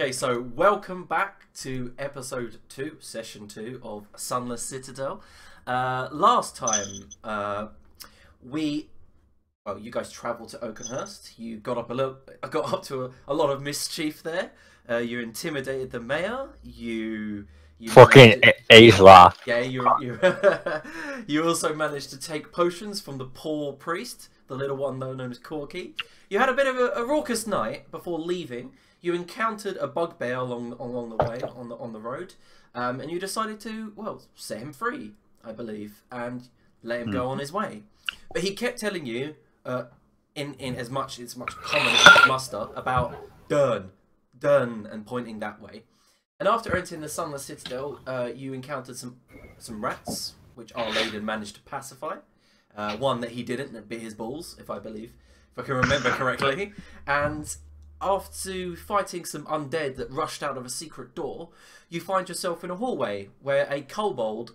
Okay, so welcome back to episode 2, session 2 of Sunless Citadel. Last time, you guys travelled to Oakenhurst. You got up to a lot of mischief there. You intimidated the mayor. You fucking Aisla. Yeah, you also managed to take potions from the poor priest, the little one known as Corky. You had a bit of a raucous night before leaving. You encountered a bugbear along the way on the road, and you decided to set him free, I believe, and let him go on his way. But he kept telling you, in as much common as muster, about Dern, and pointing that way. And after entering the Sunless Citadel, you encountered some rats, which our lady managed to pacify. One that he didn't, that bit his balls, if I can remember correctly. And after fighting some undead that rushed out of a secret door, you find yourself in a hallway where a kobold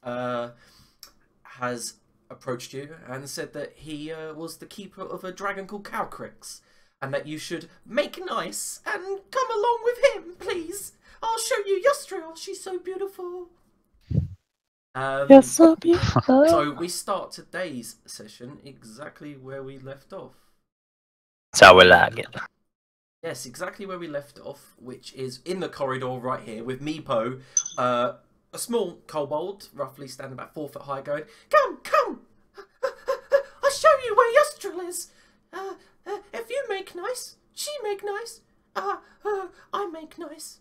has approached you and said that he was the keeper of a dragon called Cowcrix, and that you should make nice and come along with him, please. I'll show you Yusdrayl. She's so beautiful. You're so beautiful. So we start today's session exactly where we left off. So we like it. Yes, exactly where we left off, which is in the corridor right here with Meepo, a small kobold, roughly standing about 4 foot high, going, "Come! I'll show you where Yusdrayl is. If you make nice, she make nice. I make nice."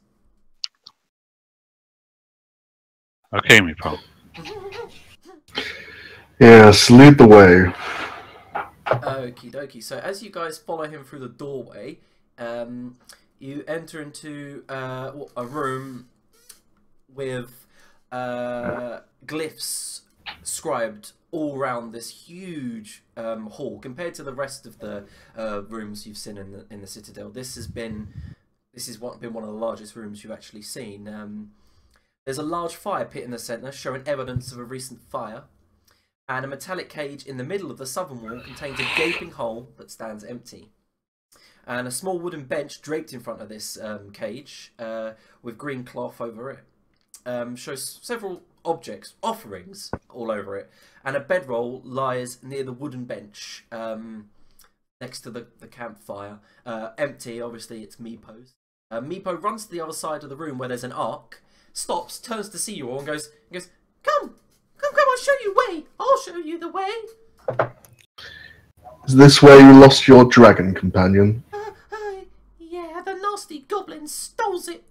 Okay, Meepo. Yes, lead the way. Okie dokie. So as you guys follow him through the doorway, you enter into a room with glyphs scribed all around this huge hall. Compared to the rest of the rooms you've seen in the Citadel, this has been one of the largest rooms you've actually seen. There's a large fire pit in the centre, showing evidence of a recent fire, and a metallic cage in the middle of the southern wall contains a gaping hole that stands empty. And a small wooden bench draped in front of this cage, with green cloth over it, shows several offerings all over it, and a bedroll lies near the wooden bench, next to the campfire, empty. Obviously, it's Meepo's. Meepo runs to the other side of the room where there's an ark, stops, turns to see you all, and goes, "Come, I'll show you way. I'll show you the way." Is this where you lost your dragon companion? Yeah, the nasty goblin stole it.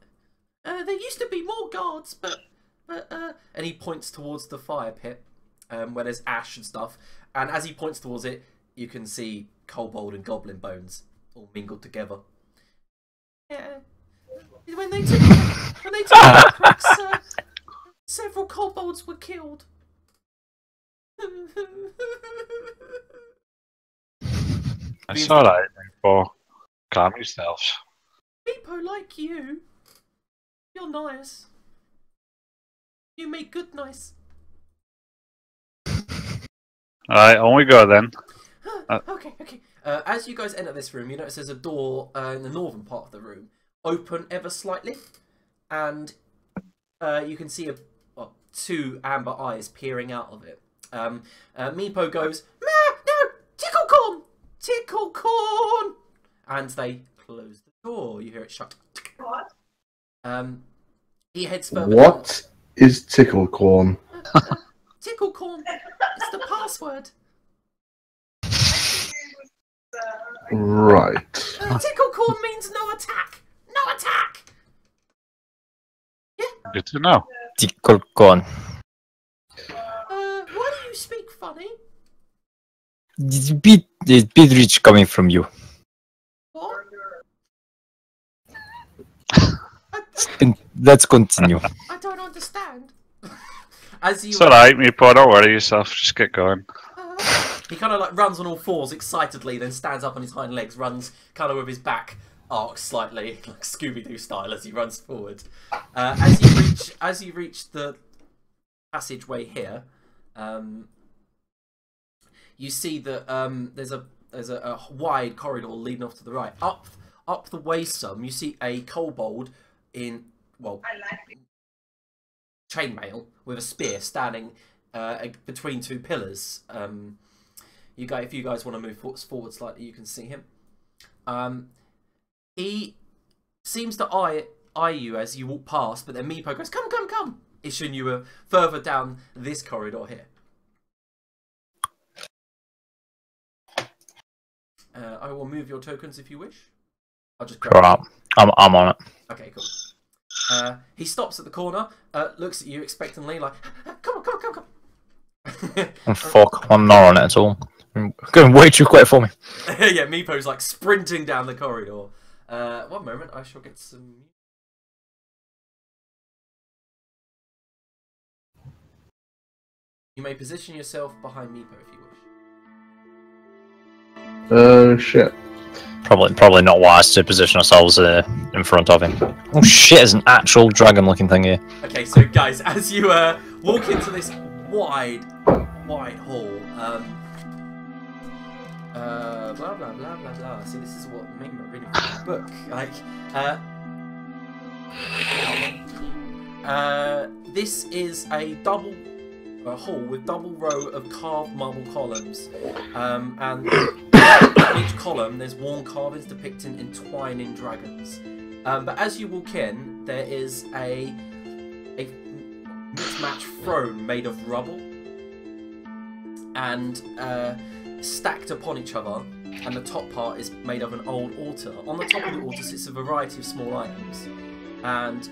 There used to be more guards, but and he points towards the fire pit, where there's ash and stuff. And as he points towards it, you can see kobold and goblin bones all mingled together. Yeah, when they took Crix, several kobolds were killed. It's alright, Meepo. Calm yourself. People like you. You're nice. You make good nice. Alright, on we go then. Okay. As you guys enter this room, you notice there's a door in the northern part of the room, open ever slightly, and you can see two amber eyes peering out of it. Meepo goes, "No, tickle corn," and they close the door. You hear it shut. What? He heads further. What is ticklecorn? Tickle corn. It's the password. Right. Tickle corn means no attack. No attack. Yeah. Good to know. Tickle corn. Why do you speak funny? It's a bit rich coming from you. What? Let's continue. I don't understand. As you, It's alright, Meepo. Don't worry yourself. Just get going. he kind of like runs on all fours excitedly, then stands up on his hind legs, runs kind of with his back arced slightly, like Scooby-Doo style, as he runs forward. As you reach the passageway here, you see that there's a wide corridor leading off to the right. Up up the way some, you see a kobold in, well, chainmail with a spear standing between two pillars. If you guys want to move forward slightly, you can see him. He seems to eye you as you walk past, but then Meepo goes, "Come, come, come!" issuing you further down this corridor here. I will move your tokens if you wish. I'll just grab Sure, I'm on it. Okay, cool. He stops at the corner, looks at you expectantly, like, "Come on, come on, come on, come on." Oh, fuck, I'm not on it at all. I'm going way too quick for me. Yeah, Meepo's like sprinting down the corridor. One moment, I shall get some. You may position yourself behind Meepo if you wish. Shit. Probably not wise to position ourselves in front of him. Oh shit, there's an actual dragon-looking thing here. Okay, so guys, as you walk into this wide hall, blah blah blah blah blah. See, this is what made me reading from the book. Like, this is a double hall with double row of carved marble columns, and on each column there's worn carvings depicting entwining dragons. But as you walk in, there is a mismatched throne made of rubble, and stacked upon each other, and the top part is made of an old altar. On the top of the altar sits a variety of small items, and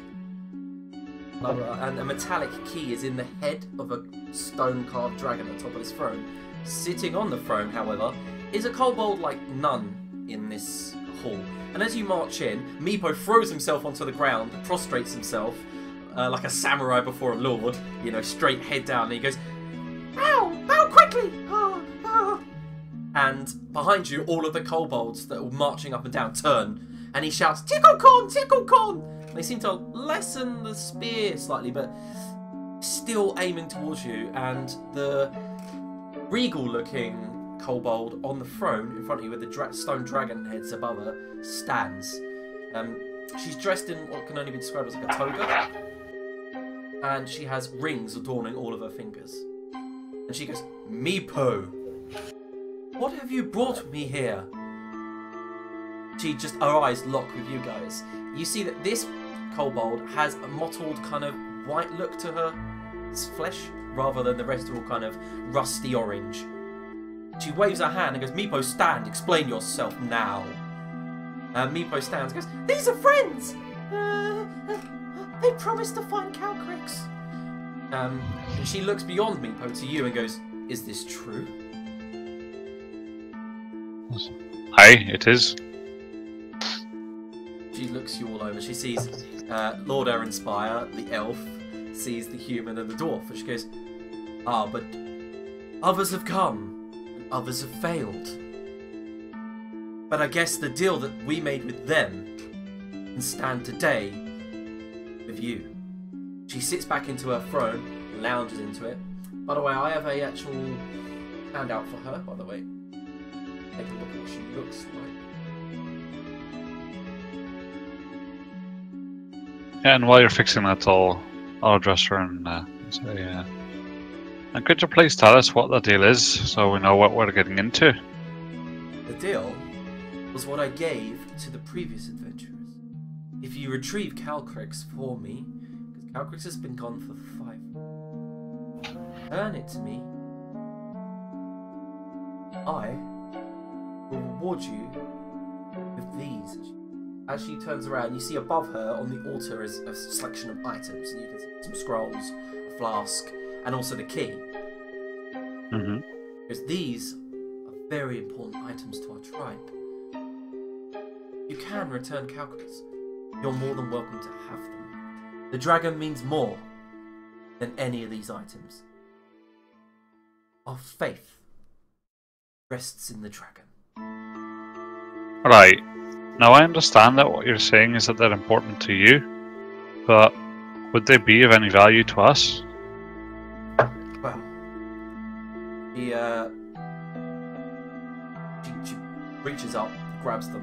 a metallic key is in the head of a stone-carved dragon at the top of this throne. Sitting on the throne, however, is a kobold like none in this hall. And as you march in, Meepo throws himself onto the ground, prostrates himself like a samurai before a lord, you know, straight head down, and he goes, "Bow! Bow quickly!" And behind you, all of the kobolds that were marching up and down turn, and he shouts, "Tickle corn! Tickle corn!" They seem to lessen the spear slightly, but still aiming towards you, and the regal-looking kobold on the throne in front of you with the stone dragon heads above her stands. She's dressed in what can only be described as like a toga, and she has rings adorning all of her fingers. And she goes, "Meepo, what have you brought me here?" Her eyes lock with you guys. You see that this kobold has a mottled kind of white look to her flesh, rather than the rest are all kind of rusty orange. She waves her hand and goes, "Meepo, stand, explain yourself now." Meepo stands and goes, "These are friends! They promised to find Calcrix." And she looks beyond Meepo to you and goes, "Is this true?" Aye, it is. She looks you all over. She sees Lord Erinspire, the elf, sees the human and the dwarf, and she goes, "Ah, but others have come, and others have failed. But I guess the deal that we made with them can stand today with you." She sits back into her throne, lounges into it. By the way, I have a actual handout for her, by the way. Take a look at what she looks like. Yeah, and while you're fixing that, I'll address her and say, and could you please tell us what the deal is, so we know what we're getting into? The deal was what I gave to the previous adventurers. If you retrieve Calcrix for me, because Calcrix has been gone for 5, return it to me, I will reward you with these. As she turns around, you see above her on the altar is a selection of items, and you can see some scrolls, a flask, and also the key. Mm-hmm. Because these are very important items to our tribe. You can return Calcrix. You're more than welcome to have them. The dragon means more than any of these items. Our faith rests in the dragon. Right. Now I understand that what you're saying is that they're important to you, but would they be of any value to us? Well, she reaches up, grabs them.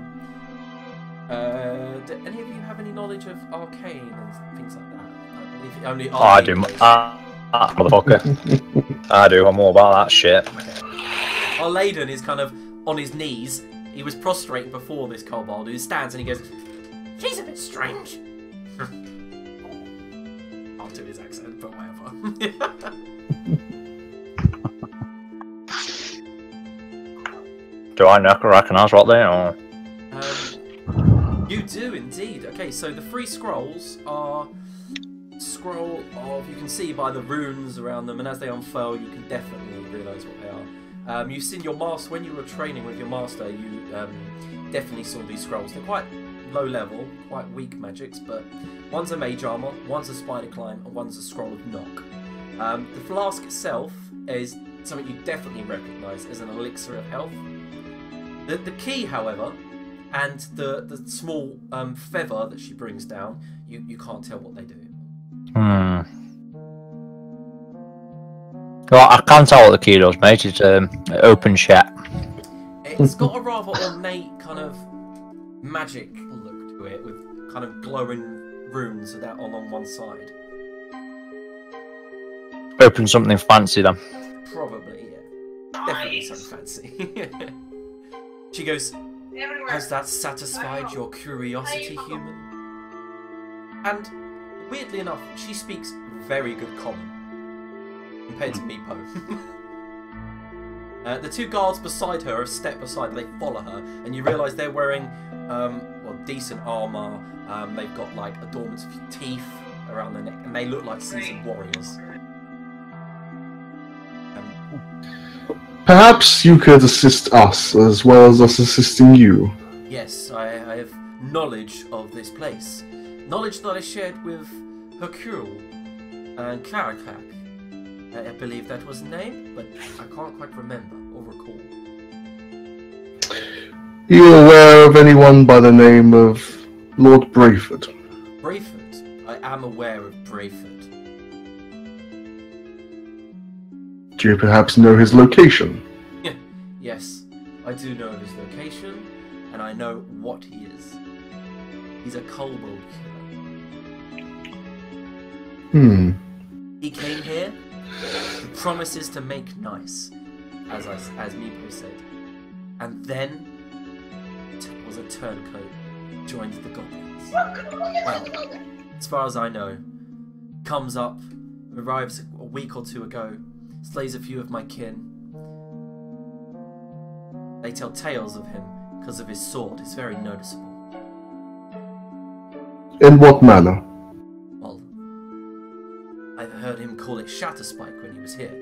Do any of you have any knowledge of arcane and things like that? I believe only Oh, I do. arcane Motherfucker. I do. I'm all about that shit. Okay. Our Laden is kind of on his knees. He was prostrating before this kobold. He stands and he goes, "She's a bit strange." I'll do his accent, but whatever. Do I recognise what they are? You do indeed. Okay, so the 3 scrolls are scroll of, you can see by the runes around them, and as they unfurl, you can definitely realise what they are. You've seen your master when you were training with your master. You definitely saw these scrolls. They're quite low level, quite weak magics, but one's a mage armor, one's a spider climb, and one's a scroll of knock. The flask itself is something you definitely recognise as an elixir of health. The key, however, and the small feather that she brings down, you can't tell what they do. Well, I can tell what the key does, mate. It's open shut. It's got a rather ornate kind of magic look to it, with kind of glowing runes that along one side. Open something fancy then. Probably, yeah. Definitely something fancy. She goes, "Has that satisfied your curiosity, human?" And weirdly enough, she speaks very good common compared to Meepo. The 2 guards beside her have stepped aside. They follow her, and you realise they're wearing decent armour. They've got like adornments of teeth around their neck, and they look like seasoned warriors. Perhaps you could assist us as well as us assisting you. Yes, I have knowledge of this place. Knowledge that I shared with Hercule and Karakak. I believe that was the name, but I can't quite remember or recall. You aware of anyone by the name of Lord Brayford? Brayford? I am aware of Brayford. Do you perhaps know his location? Yes, I do know of his location, and I know what he is. He's a kobold killer. He came here with promises to make nice, as Meepo said, and then was a turncoat, joined the goblins. Well, as far as I know, comes up, arrives a week or 2 ago, slays a few of my kin. They tell tales of him because of his sword. It's very noticeable. In what manner? Well, I've heard him call it Shatterspike when he was here.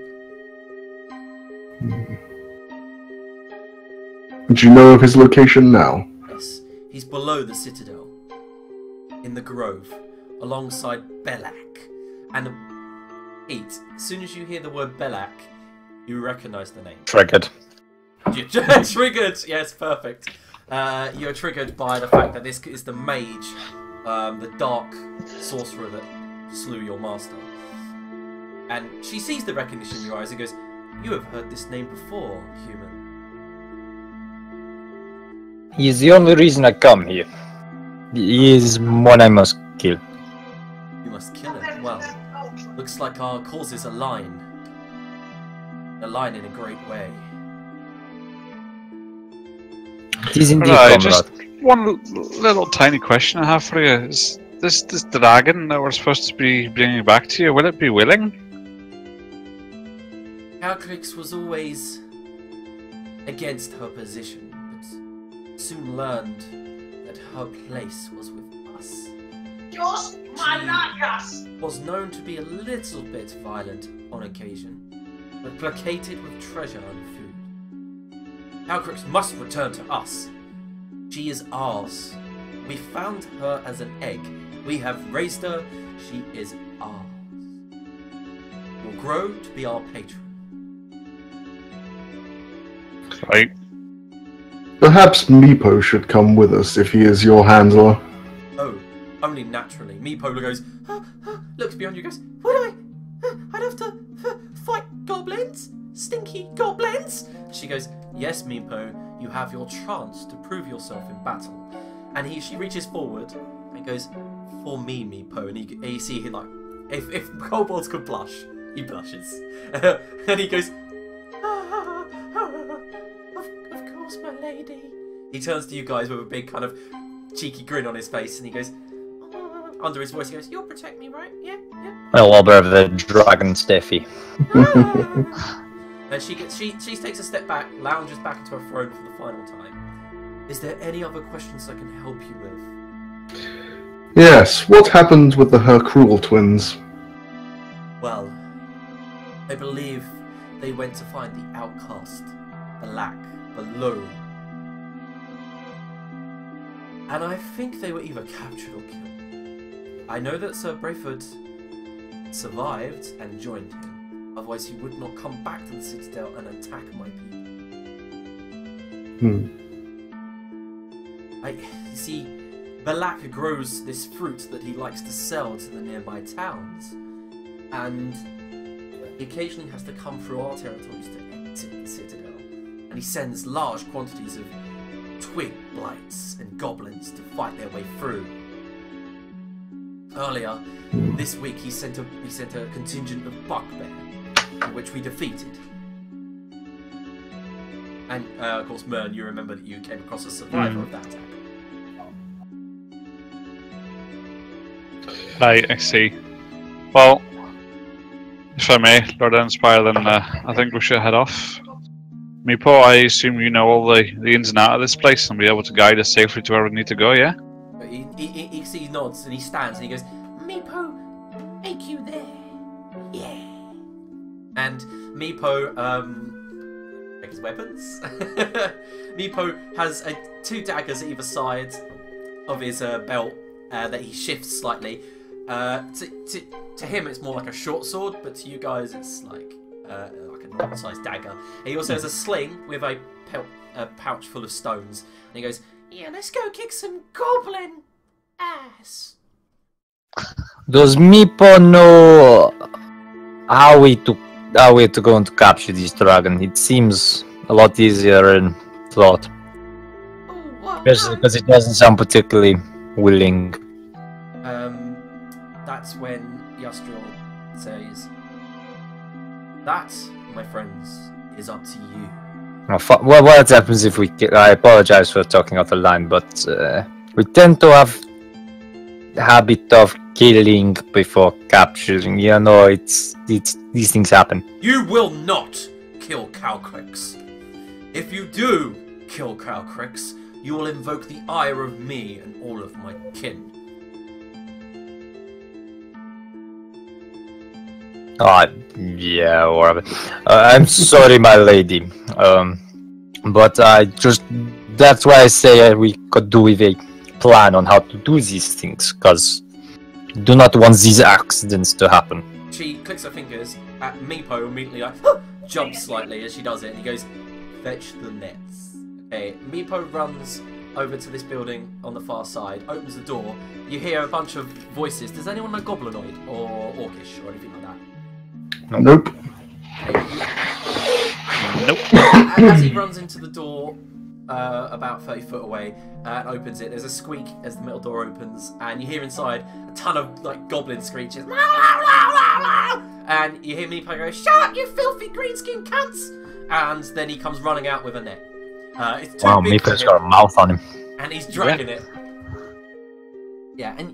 Do you know of his location now? Yes, he's below the Citadel, in the Grove, alongside Belak. And Pete, as soon as you hear the word Belak, you recognise the name. Triggered. Triggered! Yes, perfect. You're triggered by the fact that this is the mage, the dark sorcerer that slew your master. And she sees the recognition in your eyes and goes, "You have heard this name before, human." He is the only reason I come here. He is one I must kill. You must kill him. Well, looks like our causes align. Align in a great way. It is indeed, Right, comrade. just one little tiny question I have for you. Is this dragon that we're supposed to be bringing back to you, will it be willing? Calcrix was always against her position, but soon learned that her place was with us. She was known to be a little bit violent on occasion, but placated with treasure and food. Calcrix must return to us. She is ours. We found her as an egg. We have raised her. She is ours. Will grow to be our patron. Right. Perhaps Meepo should come with us if he is your handler. Oh, only naturally. Meepo goes, looks beyond you, goes, would I'd have to fight goblins? Stinky goblins? She goes, yes, Meepo, you have your chance to prove yourself in battle. And she reaches forward and goes, "For me, Meepo." And you see him like, if kobolds could blush, he blushes. And he goes, "Of course, my lady." He turns to you guys with a big kind of cheeky grin on his face, and he goes, under his voice, he goes, "You'll protect me, right? Yeah, yeah." A little bit of the dragon Steffi. And she takes a step back, lounges back into her throne for the final time. Is there any other questions I can help you with? Yes, what happened with the Hercruel twins? Well, I believe they went to find the outcast, the lack, below. And I think they were either captured or killed. I know that Sir Brayford survived and joined him, otherwise he would not come back to the Citadel and attack my people. You see, Balak grows this fruit that he likes to sell to the nearby towns, and he occasionally has to come through our territories to exit the Citadel, and he sends large quantities of twig blights and goblins to fight their way through. Earlier this week, he sent a contingent of bugbear, which we defeated. And of course, Mern, you remember that you came across a survivor of that attack. Right, I see. Well, if I may, Lord Inspire, then I think we should head off. Meepo, I assume you know all the ins and outs of this place and be able to guide us safely to where we need to go, yeah? He nods and he stands and he goes, "Meepo, take you there. Yeah." And Meepo, take his weapons. Meepo has 2 daggers at either side of his belt that he shifts slightly. To him, it's more like a short sword, but to you guys, it's like a normal-sized dagger. He also has a sling with a pouch full of stones, and he goes, "Yeah, let's go kick some goblin ass." Does Meepo know how we to go and capture this dragon? It seems a lot easier than thought. Oh, well, Especially because it doesn't sound particularly willing. That's when Yusdrayl says, "That, my friends, is up to you." Well, what happens if we... I apologize for talking out the line, but we tend to have the habit of killing before capturing. You know, it's these things happen. You will not kill Calcrix. If you do kill Calcrix, you will invoke the ire of me and all of my kin. Yeah, whatever. I'm sorry, my lady. But that's why I say we could do with a plan on how to do these things, because do not want these accidents to happen. She clicks her fingers at Meepo, immediately like, jumps slightly as she does it, and he goes, "Fetch the nets." Okay, Meepo runs over to this building on the far side, opens the door. You hear a bunch of voices. Does anyone know Goblinoid or Orcish or anything like that? Nope. Nope. As he runs into the door, about 30 foot away, and opens it, there's a squeak as the metal door opens, and you hear inside a ton of like goblin screeches. And you hear Meepo go, "Shut up, you filthy greenskin cunts!" And then he comes running out with a net. It's too big for Meepo's him, got a mouth on him. and he's dragging it. Yeah, and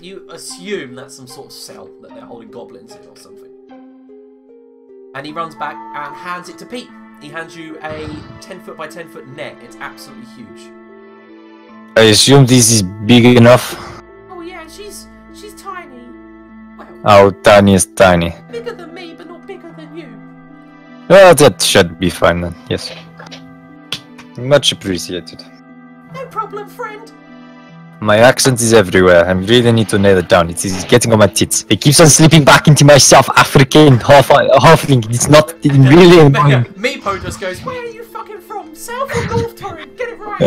you assume that's some sort of cell that they're holding goblins in or something. And he runs back and hands it to Pete. He hands you a 10 foot by 10 foot net. It's absolutely huge. I assume this is big enough. Oh yeah, she's tiny. Well, How tiny is tiny? bigger than me, but not bigger than you. Well, that should be fine then, yes. Much appreciated. No problem, friend. My accent is everywhere. I really need to nail it down. It is getting on my tits. It keeps on slipping back into my South African halfling. It's not really annoying. Meepo just goes, "Where are you fucking from? South or North Torrent? Get it right."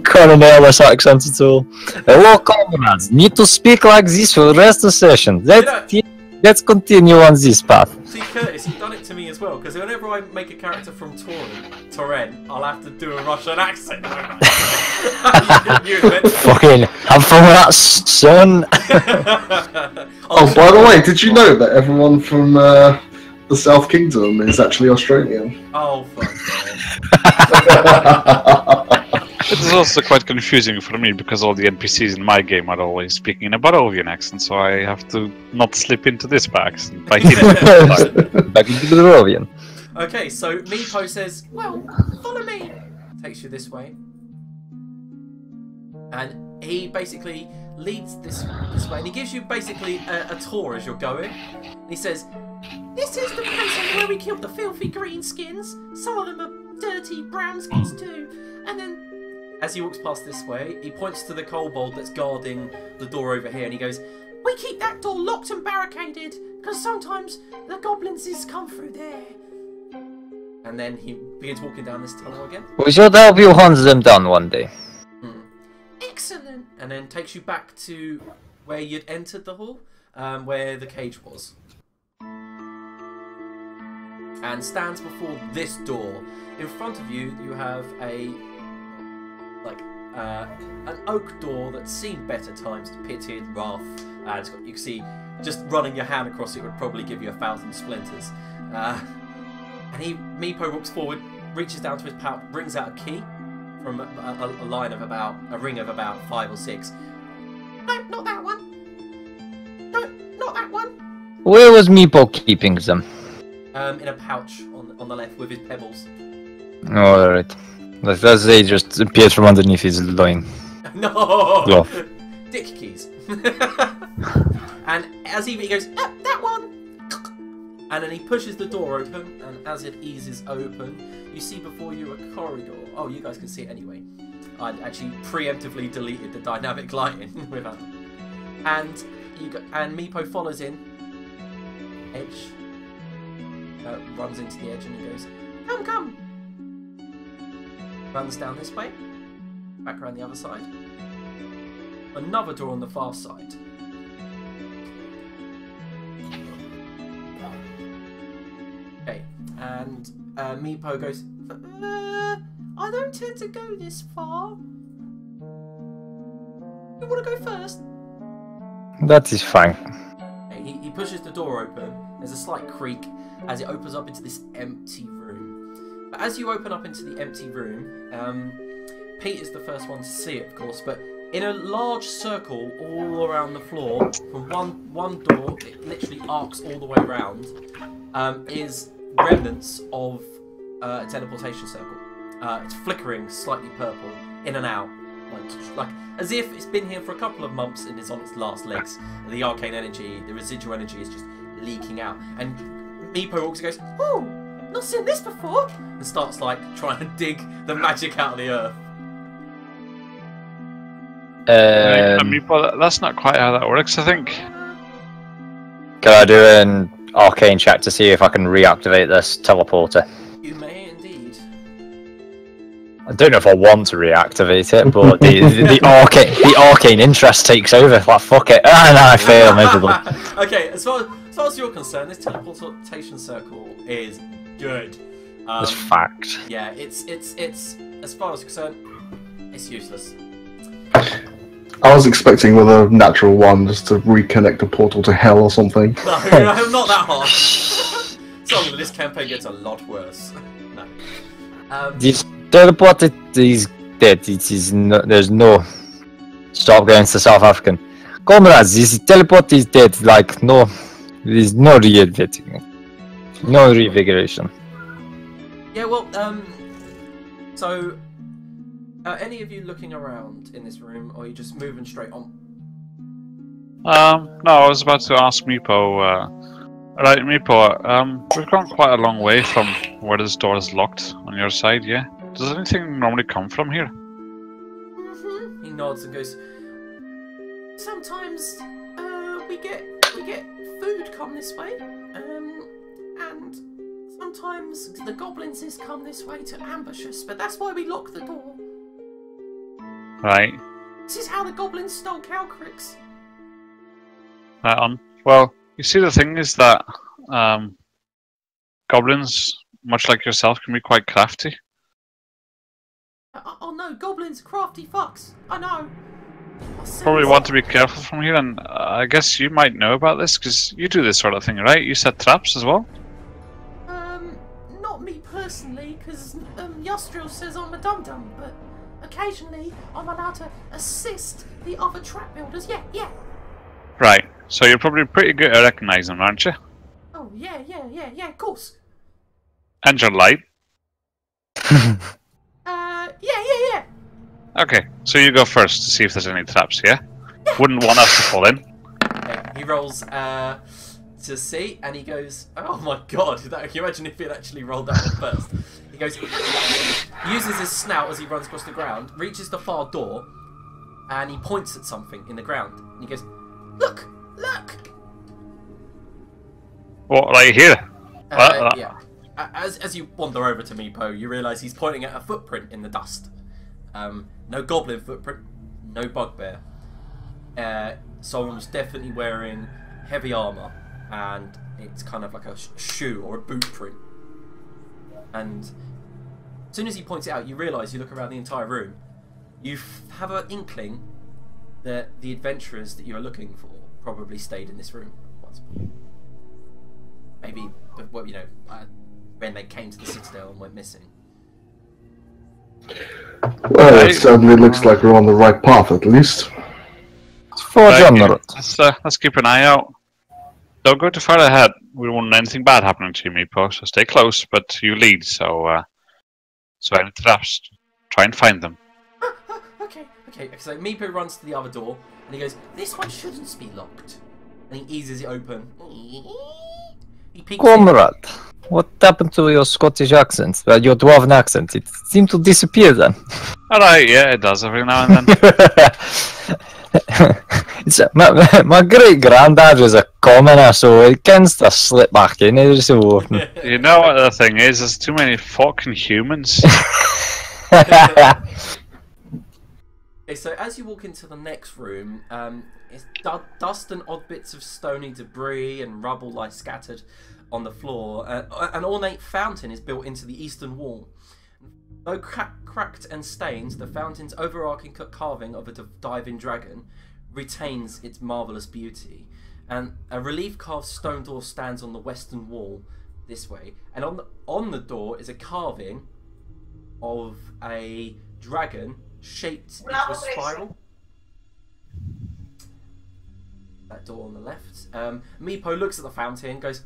Can't nail this accent at all. Hello, comrades. Need to speak like this for the rest of the session. Let's continue on this path. See, Curtis, you've done it to me as well, because whenever I make a character from Torren, I'll have to do a Russian accent. Fucking, I'm from that, son. Oh, by the way, did you know that everyone from the South Kingdom is actually Australian? Oh, fuck. It is also quite confusing for me because all the NPCs in my game are always speaking in a Barovian accent, so I have to not slip into this by accident. Back into the Barovian. Okay, so Meepo says, well, follow me. Takes you this way. And he basically leads this way, and he gives you basically a tour as you're going. And he says, this is the place where we killed the filthy green skins. Some of them are dirty brown skins too. And then, as he walks past this way, he points to the kobold that's guarding the door over here, and he goes, we keep that door locked and barricaded, because sometimes the goblins come through there. And then he begins walking down this tunnel again. We should help you hunt them down one day. Excellent! And then takes you back to where you'd entered the hall, where the cage was. And stands before this door. In front of you, you have an oak door that's seen better times, pitted, rough, and it's got, you can see just running your hand across it would probably give you 1,000 splinters. And Meepo walks forward, reaches down to his pouch, brings out a key from a ring of about 5 or 6. No, not that one. No, not that one. Where was Meepo keeping them? In a pouch on the left with his pebbles. Alright. As they just appeared from underneath his loin. No! Glove. Dick keys. And as he goes, that one! And then he pushes the door open, and as it eases open, you see before you a corridor. Oh, you guys can see it anyway. I actually preemptively deleted the dynamic lighting with that. And Meepo follows in. Edge. Runs into the edge and he goes, come! Runs down this way. Back around the other side. Another door on the far side. Okay, and Meepo goes, I don't tend to go this far. You want to go first? That is fine. Okay, he pushes the door open. There's a slight creak as it opens up into this empty room. But as you open up into the empty room, Pete is the first one to see it, of course, but in a large circle all around the floor, from one door, it literally arcs all the way around, is remnants of a teleportation circle. It's flickering slightly purple, in and out, like as if it's been here for a couple of months and is on its last legs. The arcane energy, the residual energy is just leaking out. And Meepo walks and goes, oh, not seen this before, and starts like trying to dig the magic out of the earth. Meepo, that's not quite how that works, I think. Can I do an arcane check to see if I can reactivate this teleporter? You may indeed. I don't know if I want to reactivate it, but the arcane interest takes over. Like, fuck it. And I fail miserably. Okay, as far as you're concerned, this teleportation circle is good. That's fact. Yeah, it's as far as concerned, it's useless. I was expecting with a natural one just to reconnect a portal to hell or something. No, not that hard. Sorry, this campaign gets a lot worse. No. This teleported is dead. There's no. Stop going to South African. Comrades, this teleport is dead. Like, no. There is no re-editing. No revigoration. Yeah, well, so. Any of you looking around in this room, or are you just moving straight on? No, I was about to ask Meepo. Right, Meepo, we've gone quite a long way from where this door is locked on your side, yeah? Does anything normally come from here? Mm-hmm. He nods and goes, sometimes we get food come this way, and sometimes the goblins come this way to ambush us, but that's why we lock the door. Right. This is how the goblins stole Calcrix. Right on. Well, You see, the thing is that goblins, much like yourself, can be quite crafty. Oh no, goblins, crafty fucks. I know. Probably want to be careful from here, and I guess you might know about this because you do this sort of thing, right? You set traps as well. Not me personally, because Yusdrayl says I'm a dum-dum, but occasionally I'm allowed to assist the other trap builders. Yeah. Right. So you're probably pretty good at recognizing them, aren't you? Oh yeah, of course. And you're light. Yeah. Okay, so you go first to see if there's any traps, yeah? Wouldn't want us to fall in. Okay, he rolls to see, and he goes, oh my god, can you imagine if he had actually rolled that one first? He goes, uses his snout as he runs across the ground, reaches the far door, and he points at something in the ground. And he goes, look! What, right here? Yeah. As you wander over to Meepo, you realise he's pointing at a footprint in the dust. No goblin footprint, no bugbear. Someone's definitely wearing heavy armour, and it's kind of like a shoe or a boot print. And as soon as he points it out, you realise, you look around the entire room, you have an inkling that the adventurers that you are looking for probably stayed in this room once. Maybe, when they came to the Citadel and went missing. Well, it certainly looks like we're on the right path, at least. Let's keep an eye out. Don't go too far ahead. We don't want anything bad happening to you, Meepo, so stay close, but you lead, so any traps, try and find them. Okay, so Meepo runs to the other door, and he goes, this one shouldn't be locked. And he eases it open. He peeks Comrade, what happened to your Scottish accent? Well, your Dwarven accent? It seemed to disappear then. Alright, yeah, it does every now and then. My great granddad was a commoner, so it tends to slip back in every so often. You know what the thing is? There's too many fucking humans. Okay, so as you walk into the next room, it's dust and odd bits of stony debris and rubble lie scattered on the floor. An ornate fountain is built into the eastern wall. Though cracked and stained, the fountain's overarching carving of a diving dragon retains its marvellous beauty. And a relief-carved stone door stands on the western wall this way. And on the door is a carving of a dragon shaped into a spiral. That door on the left. Meepo looks at the fountain, goes,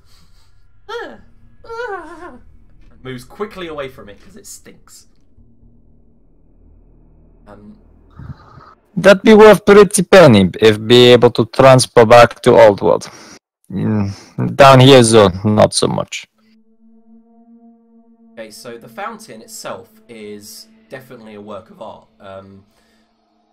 and moves quickly away from it because it stinks. That'd be worth pretty penny if be able to transport back to Old World. Down here, though, not so much. Okay, so the fountain itself is definitely a work of art,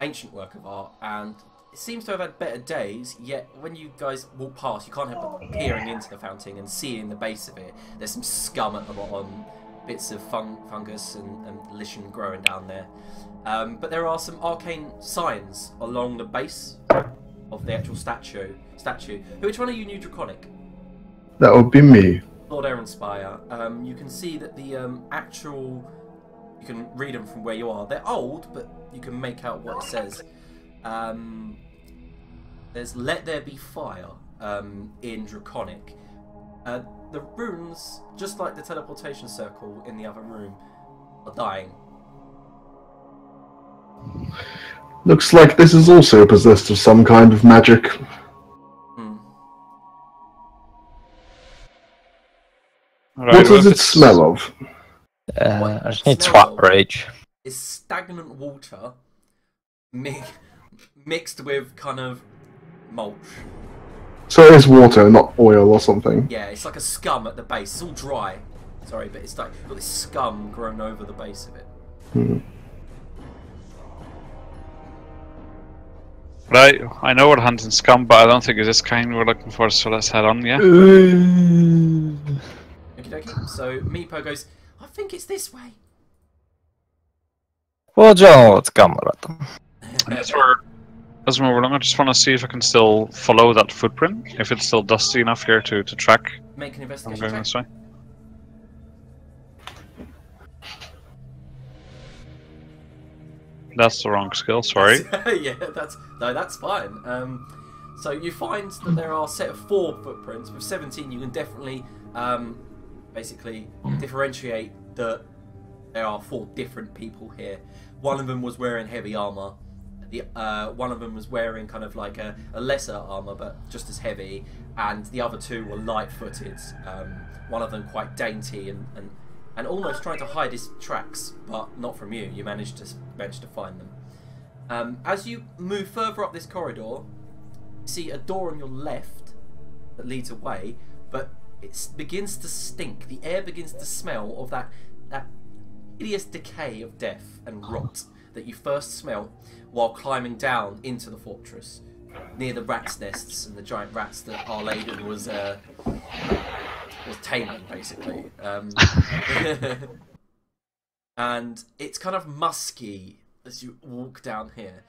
ancient work of art, and it seems to have had better days, yet when you guys walk past, you can't help but peering into the fountain and seeing the base of it. There's some scum at the bottom, bits of fungus and lichen growing down there. But there are some arcane signs along the base of the actual statue. Which one are you, New Draconic? That would be me. Lord Aaronspire. You can see that the actual... You can read them from where you are. They're old, but you can make out what it says. There's "Let there be fire" in Draconic. The runes, just like the teleportation circle in the other room, are dying. Looks like this is also possessed of some kind of magic. Right, what does it smell of? I just need swap rage. It's stagnant water mixed with kind of mulch. So it is water, not oil or something. Yeah, it's like a scum at the base. It's all dry. Sorry, but it's like got this scum grown over the base of it. Right, I know we're hunting scum, but I don't think it's this kind we're looking for, so let's head on, yeah? Okay. So Meepo goes, I think it's this way. Well, John, comrade. Yes, As we move along, I just want to see if I can still follow that footprint. If it's still dusty enough here to track. Make an I'm investigation going check. this way. That's the wrong skill. Sorry. Yeah, that's fine. So you find that there are a set of 4 footprints. With 17, you can definitely basically differentiate that there are 4 different people here. One of them was wearing heavy armor. One of them was wearing kind of like a lesser armor, but just as heavy, and the other 2 were light-footed. One of them quite dainty and almost trying to hide his tracks, but not from you. You managed to find them. As you move further up this corridor, you see a door on your left that leads away, but it begins to stink. The air begins to smell of that hideous decay of death and rot that you first smelt while climbing down into the fortress, near the rats' nests and the giant rats that Our Lady was taming, basically. And it's kind of musky as you walk down here.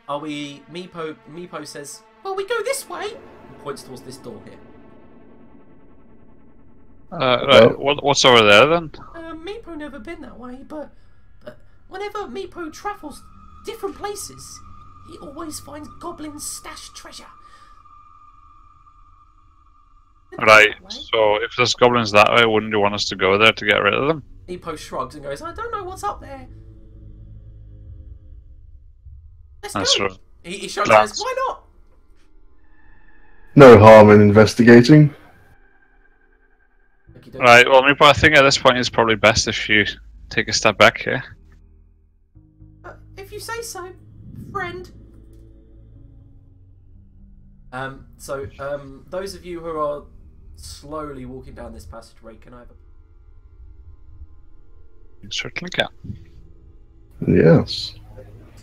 Meepo says, well, we go this way, and points towards this door here. Right, what's over there then? Meepo never been that way, but whenever Meepo travels different places, he always finds goblins' stashed treasure. Right, so if there's goblins that way, wouldn't you want us to go there to get rid of them? Meepo shrugs and goes, I don't know what's up there. Let's That's go. right. He shrugs and says, why not? No harm in investigating. Right, well, Meepo, I think at this point it's probably best if you take a step back here. If you say so, friend. Those of you who are slowly walking down this passageway, can I have a... You certainly can. Yes.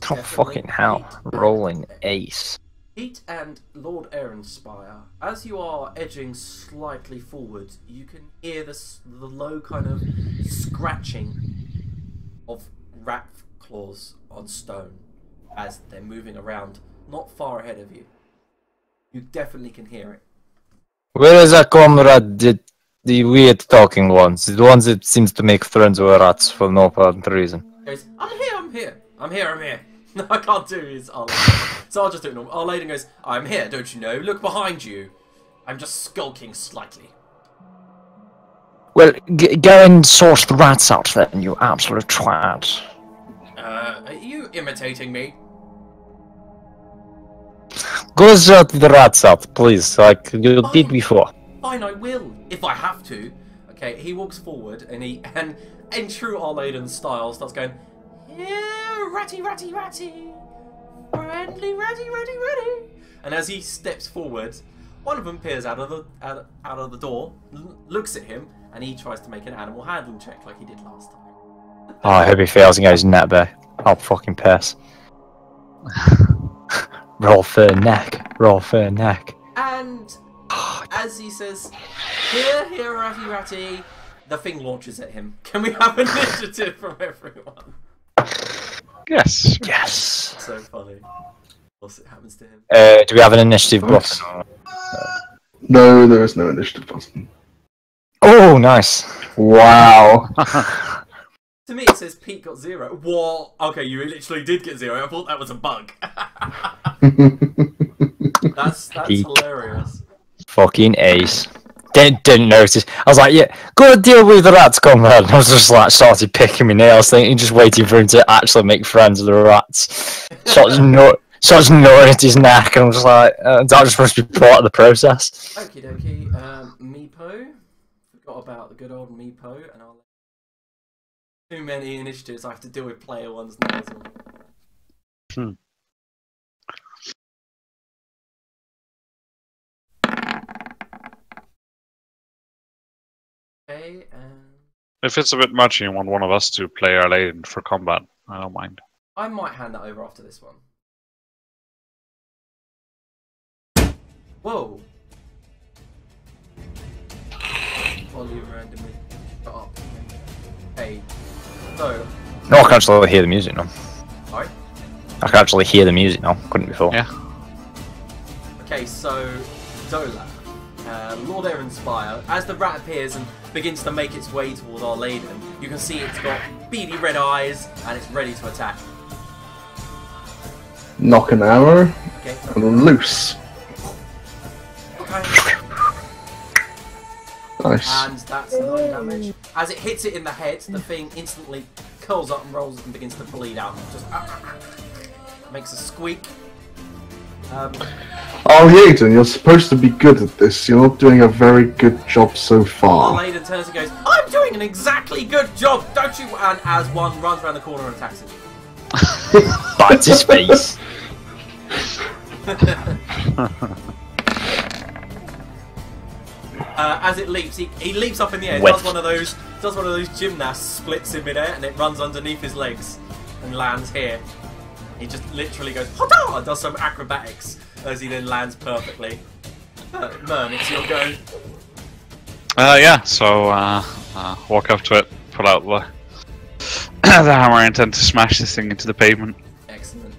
Oh, fucking hell. Rolling ace. Pete and Lord Ehrenspire, as you are edging slightly forward, you can hear the low kind of scratching of rat claws on stone as they're moving around not far ahead of you. You definitely can hear it. Where is our comrade, the weird talking ones? The ones that seems to make friends with rats for no apparent reason. He goes, I'm here. No, I can't do his Our Lady. So I'll just do it normal. Our Lady goes, I'm here, don't you know? Look behind you. I'm just skulking slightly. Well, go and sort the rats out then, you absolute twat. Are you imitating me? Go sort the rats out, please, like you did before. Fine, I will, if I have to. Okay, he walks forward and in true Our Lady style starts going, here, ratty, ratty, ratty. Friendly, ratty, ratty, ratty. And as he steps forward, one of them peers out of the door, looks at him, and he tries to make an animal handling check like he did last time. Oh, I hope he fails and goes net bear. I'll fucking piss. Roll for neck. Roll for neck. And as he says, here, ratty, ratty, the thing launches at him. Can we have initiative from everyone? Yes. Yes. So funny. What's it happens to him? Do we have an initiative button? No, there is no initiative button. Oh, nice. Wow. To me, it says Pete got 0. What? Okay, you literally did get 0. I thought that was a bug. That's hilarious. Fucking ace. Didn't notice. I was like, yeah, go deal with the rats, comrade. I was just like, started picking my nails, thinking, just waiting for him to actually make friends with the rats. Starts gnawing at his neck, and I'm just like, that just supposed to be part of the process. Okie dokie, Meepo. Forgot about the good old Meepo, and I'll... Too many initiatives, I have to deal with player ones now as well. Okay, and... If it's a bit much and you want one of us to play Our Lady for combat, I don't mind. I might hand that over after this one. Whoa! Volume randomly got up. Okay, so... No, I can actually hear the music now. Alright. I can actually hear the music now. Couldn't before. Yeah. Okay, so Zola, Lord Aaronspire, as the rat appears and begins to make its way toward our Lady, you can see it's got beady red eyes and it's ready to attack. Knock an arrow. Okay, And loose. okay. Nice. And that's 9 damage. As it hits it in the head, the thing instantly curls up and rolls and begins to bleed out. Just makes a squeak. Oh, Yaden, you're supposed to be good at this. You're not doing a very good job so far. Laden turns and goes, "I'm doing an exactly good job, don't you?" And as one runs around the corner and attacks it. Bites his face. As it leaps, he leaps up in the air. Wet. Does one of those gymnasts, splits in midair, and it runs underneath his legs and lands here. He just literally goes, "Hota!" and does some acrobatics as he then lands perfectly. Mern, it's your go. Yeah, so walk up to it, pull out the the hammer, and intend to smash this thing into the pavement. Excellent.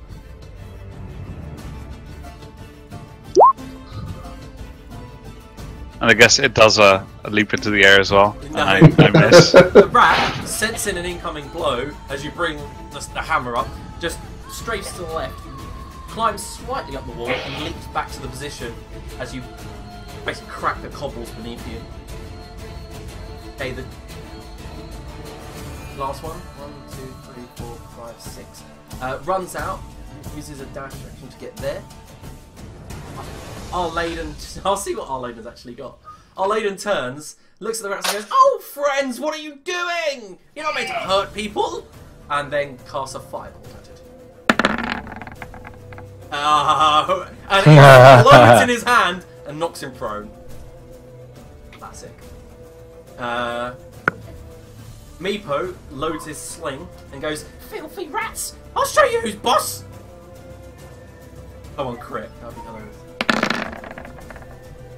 And I guess it does a leap into the air as well. No. And I miss. The rat, sensing an incoming blow as you bring the hammer up, just strafes to the left, climbs slightly up the wall, and leaps back to the position as you basically crack the cobbles beneath you. Okay, the last one. 1, 2, 3, 4, 5, 6. Runs out, uses a dash action to get there. Arladen, I'll see what Arladen's actually got. Arladen turns, looks at the rats and goes, "Oh, friends, what are you doing? You're not meant to hurt people!" And then casts a fireball at it. And he loads in his hand and knocks him prone. Classic. Meepo loads his sling and goes, "Filthy rats! I'll show you who's boss!" Come on, crit. That'd be hilarious.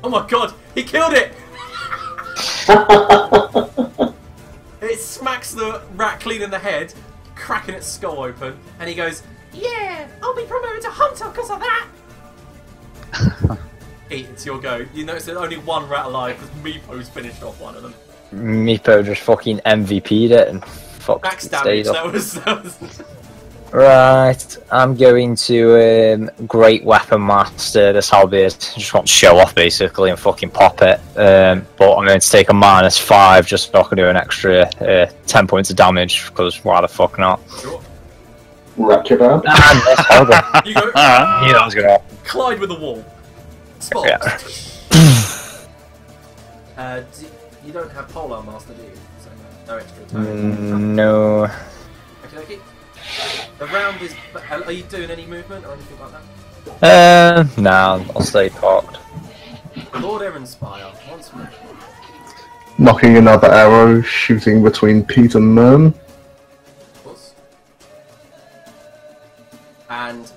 Oh my god, he killed it! It smacks the rat clean in the head, cracking its skull open, and he goes, "Yeah, I'll be promoted to hunter because of that!" Pete, it's your go. You notice there's only one rat alive because Meepo's finished off one of them. Meepo just fucking MVP'd it and fucked Max stayed damage, up. that was Right, I'm going to Great Weapon Master this halberd. Just want to show off basically and fucking pop it. But I'm going to take a -5 just so I can do an extra 10 points of damage because why the fuck not? Sure. Rack your bad. And that's horrible. You go, Knew that was going to happen. collide with the wall. Spot. Yeah. You don't have Polar Master, do you? So no extra attack. No. Okay, okay. The round is... Are you doing any movement or anything like that? Nah, I'll stay parked. Lord Aaronspire, once more. Knocking another arrow, shooting between Pete and Mern. Of course. And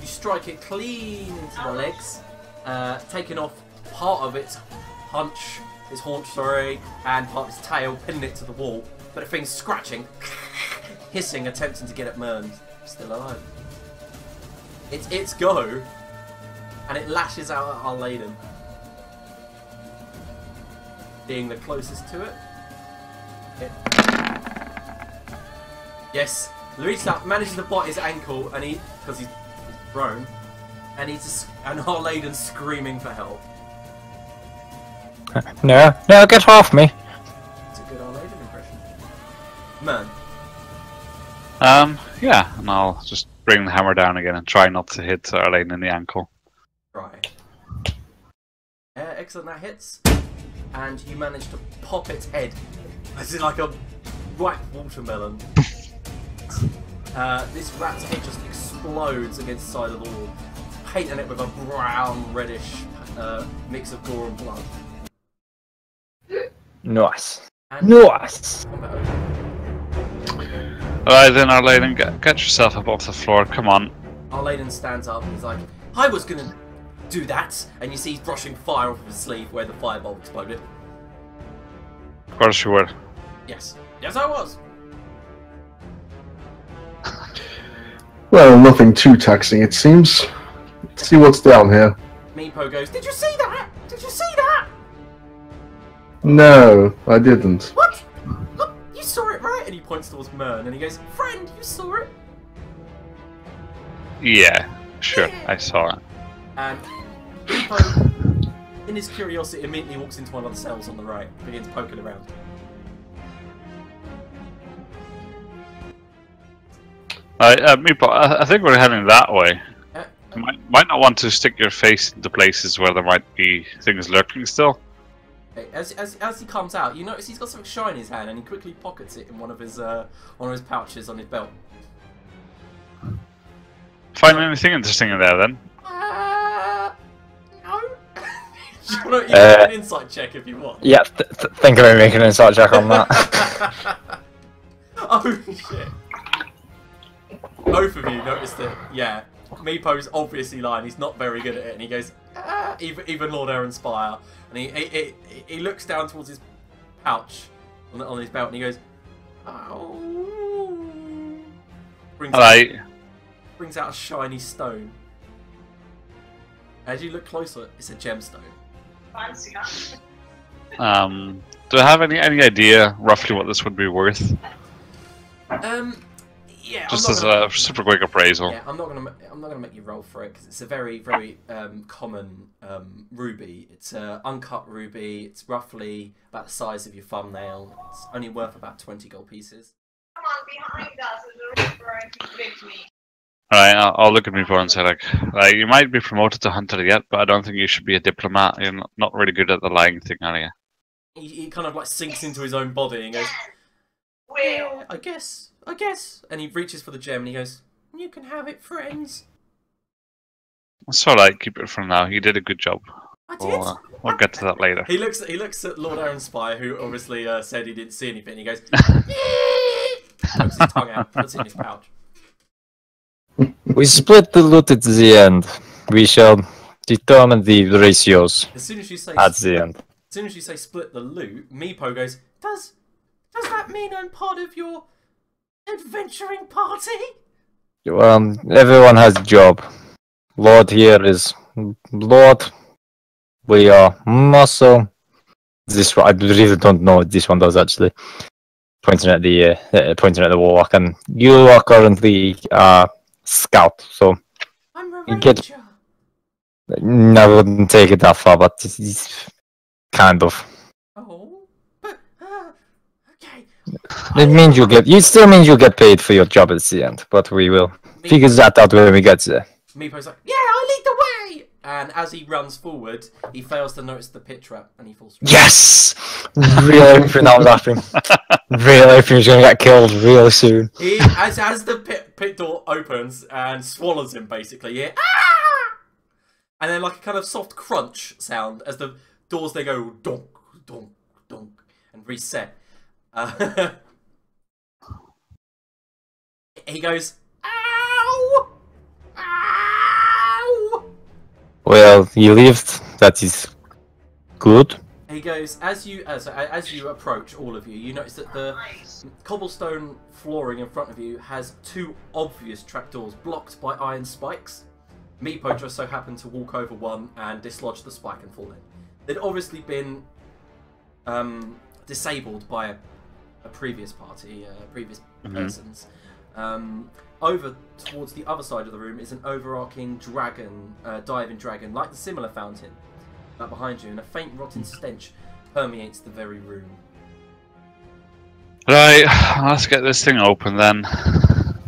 you strike it clean into the legs, taking off part of its haunch, sorry, and part of its tail, pinning it to the wall. But the thing's scratching, hissing, attempting to get at Mern. Still alive. It's its go, and it lashes out at Arladen, being the closest to it. Yes, reaches out, manages to bite his ankle, and because he's prone, and and Arladen's screaming for help. No, get off me. It's a good Arladen impression. Man. Yeah, and I'll just bring the hammer down again and try not to hit Arlene in the ankle. Right. Excellent, that hits. And you manage to pop its head. This is like a ripe watermelon. This rat's head just explodes against the side of the wall, painting it with a brown, reddish mix of gore and blood. Nice. And Nice. combat over. Alright then, Arlene, get yourself up off the floor, come on. Arladen stands up and he's like, "I was gonna do that," and you see he's brushing fire off of his sleeve where the fireball exploded. Of course you were. Yes. Yes, I was. Well, nothing too taxing, it seems. Let's see what's down here. Meepo goes, "Did you see that? Did you see that? No, I didn't. What? Look, you saw it, right?" And he points towards Mern, and he goes, "Friend, you saw it?" Yeah, sure, I saw it. And Meepo, in his curiosity, immediately walks into one of the cells on the right, begins poking around. Meepo, I think we're heading that way. You might not want to stick your face into places where there might be things lurking still. As he comes out, you notice he's got something shiny in his hand, and he quickly pockets it in one of his pouches on his belt. Find anything interesting in there then? No. You want to make an insight check if you want. Yeah, think about making an insight check on that. Oh shit. Both of you notice that, yeah, Meepo's obviously lying, he's not very good at it, and he goes, even Lord Aaronspire, and he looks down towards his pouch on his belt, and he goes, "Oh." Brings out a shiny stone. As you look closer, it's a gemstone. Do I have any idea roughly what this would be worth? Yeah. Just as a super quick appraisal. Yeah, I'm not gonna make you roll for it because it's a very common ruby. It's an uncut ruby. It's roughly about the size of your thumbnail. It's only worth about 20 gold pieces. Come on, behind us is a reaper and convict me. Alright, I'll look at Meepo and say like, you might be promoted to hunter yet, but I don't think you should be a diplomat. You're not really good at the lying thing, are you? He kind of like sinks into his own body and goes, Will. I guess. And he reaches for the gem and he goes, "You can have it, friends." It's alright, keep it for now. You did a good job. I did. We'll get to that later. He looks at Lord Aaronspire, who obviously said he didn't see anything. He goes, pokes his tongue out, puts it in his pouch. We split the loot at the end. We shall determine the ratios As soon as you say at the end. As soon as you say split the loot, Meepo goes, Does that mean I'm part of your adventuring party? Everyone has a job. Lord here is Lord. We are muscle. This one, I really don't know what this one does actually. Pointing at the warlock, and you are currently scout. So I'm a you ranger. I wouldn't take it that far, but it's kind of. Oh, but okay. It means you still means you get paid for your job at the end, but we will figure that out when we get there. Meepo's like, "Yeah, I'll lead the way!" And as he runs forward, he fails to notice the pit trap and he falls through. Yes! Really hoping I was laughing. Really hoping he's gonna get killed really soon. As the pit door opens and swallows him, basically, yeah. Ah! And then like a kind of soft crunch sound as the doors they go donk, donk, donk, and reset. He goes, "Ow! Ow!" Well, you lived. That is good. He goes, as you approach, all of you, you notice that the cobblestone flooring in front of you has two obvious trapdoors blocked by iron spikes. Meepo just so happened to walk over one and dislodge the spike and fall in. They'd obviously been disabled by a previous party, previous persons. Over towards the other side of the room is an overarching dragon, diving dragon, like the similar fountain behind you, and a faint rotten stench permeates the very room. Right, let's get this thing open then.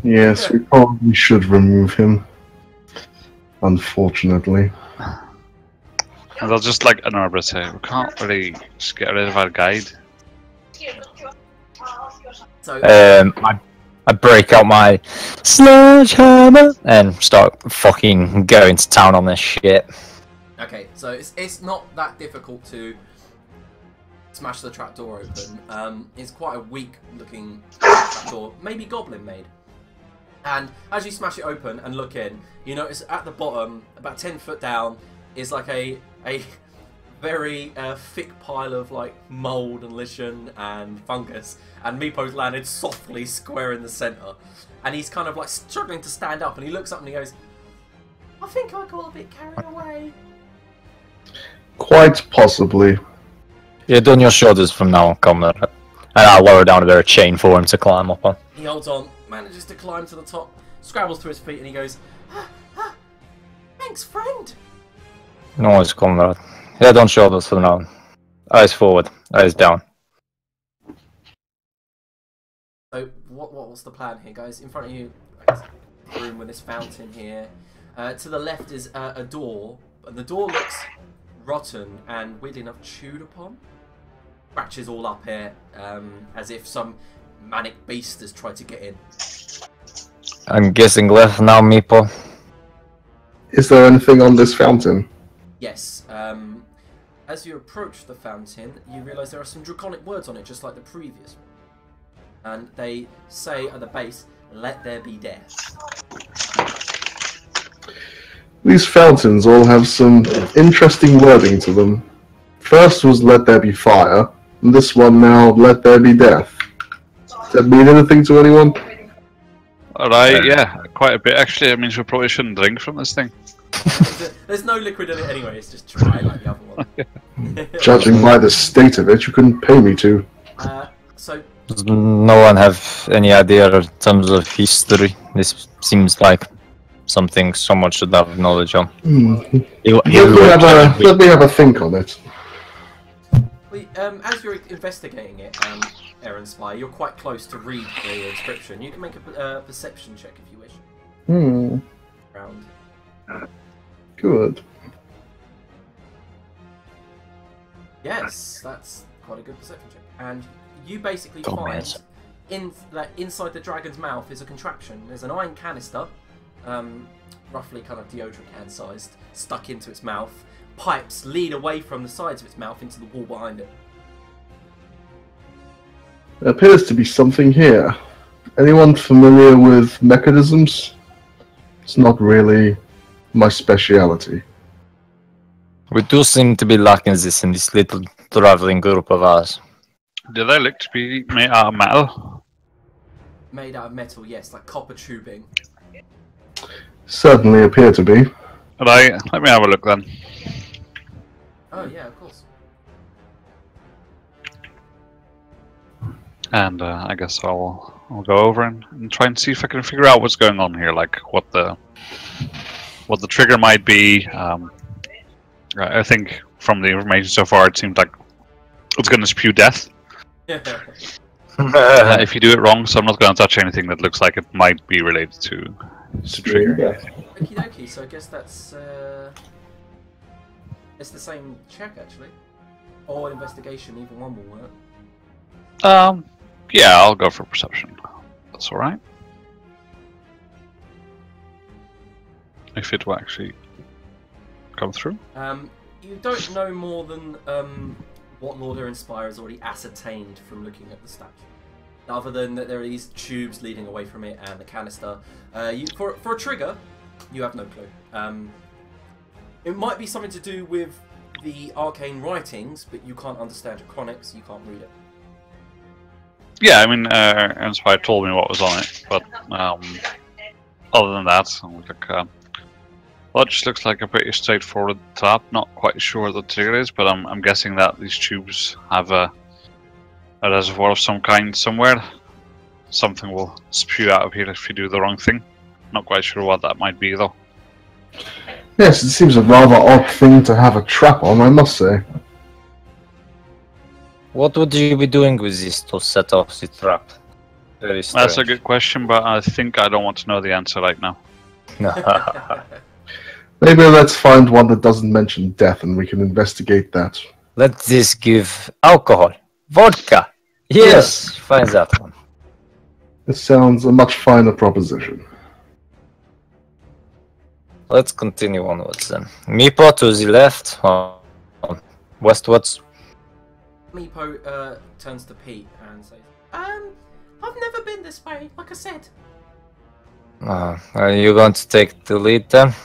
Yes, we probably should remove him. Unfortunately. And they'll just like Norbert say, we can't really just get rid of our guide. So, I break out my sledgehammer and start fucking going to town on this shit. okay, so it's not that difficult to smash the trapdoor open. It's quite a weak-looking trapdoor, maybe goblin made. And as you smash it open and look in, you notice at the bottom, about 10 foot down, is like a very thick pile of like mold and lichen and fungus, and Meepo's landed softly square in the centre, and he's kind of like struggling to stand up, and he looks up and he goes, "I think I got a bit carried away." Quite possibly. You're on your shoulders from now on, Comrade. And I'll lower down a bit of chain for him to climb up on. He holds on, manages to climb to the top, scrabbles to his feet, and he goes, "Thanks, friend." No worries, Comrade. Head on shoulders for now. Eyes forward, eyes down. So, what's the plan here, guys? In front of you, I guess, a room with this fountain here. To the left is a door, and the door looks rotten and weirdly enough chewed upon. Scratches all up here, as if some manic beast has tried to get in. I'm guessing left now, Meepo. Is there anything on this fountain? Yes. As you approach the fountain, you realise there are some draconic words on it, just like the previous. And they say at the base, "Let there be death." These fountains all have some interesting wording to them. First was "Let there be fire," and this one now, "Let there be death." Does that mean anything to anyone? Alright, yeah, quite a bit actually. It means we probably shouldn't drink from this thing. There's no liquid in it anyway, it's just dry like the other one. Judging by the state of it, you couldn't pay me to. So, Does no one have any idea in terms of history? This seems like something someone should have knowledge on. Let me have a think on it. as you're investigating it, Aaron Spy, you're quite close to read the inscription. You can make a perception check if you wish. Round. Good. Yes, that's quite a good perception check. And you basically find inside the dragon's mouth is a contraption. There's an iron canister, roughly kind of deodorant can sized, stuck into its mouth. Pipes lead away from the sides of its mouth into the wall behind it. There appears to be something here. Anyone familiar with mechanisms? It's not really my speciality. We do seem to be lacking this in this little traveling group of ours. Do they look to be made out of metal? Made out of metal, yes, like copper tubing. Certainly appear to be. Right, let me have a look then. Oh yeah, of course. And I guess I'll go over and try and see if I can figure out what's going on here, like what the trigger might be. I think from the information so far, it seems like it's going to spew death if you do it wrong. So I'm not going to touch anything that looks like it might be related to trigger. Okie dokie, so I guess that's it's the same check actually, or investigation. Either one will work. Yeah, I'll go for perception. That's all right. If it will actually come through. You don't know more than what Lord Inspire has already ascertained from looking at the statue. Other than that there are these tubes leading away from it and the canister. For a trigger, you have no clue. It might be something to do with the arcane writings, but you can't understand Draconics, you can't read it. Yeah, I mean, Inspire told me what was on it, but other than that, I'm like, well, it just looks like a pretty straightforward trap. Not quite sure what the trigger is, but I'm guessing that these tubes have a reservoir of some kind somewhere. Something will spew out of here if you do the wrong thing. Not quite sure what that might be, though. Yes, it seems a rather odd thing to have a trap on, I must say. What would you be doing with this to set off the trap? Very strange. That's a good question, but I think I don't want to know the answer right now. Maybe let's find one that doesn't mention death and we can investigate that. Let this give alcohol. Vodka! Yes! Find that one. This sounds a much finer proposition. Let's continue onwards then. Meepo to the left, westwards. Meepo turns to Pete and says, I've never been this way, like I said. Are you going to take the lead then?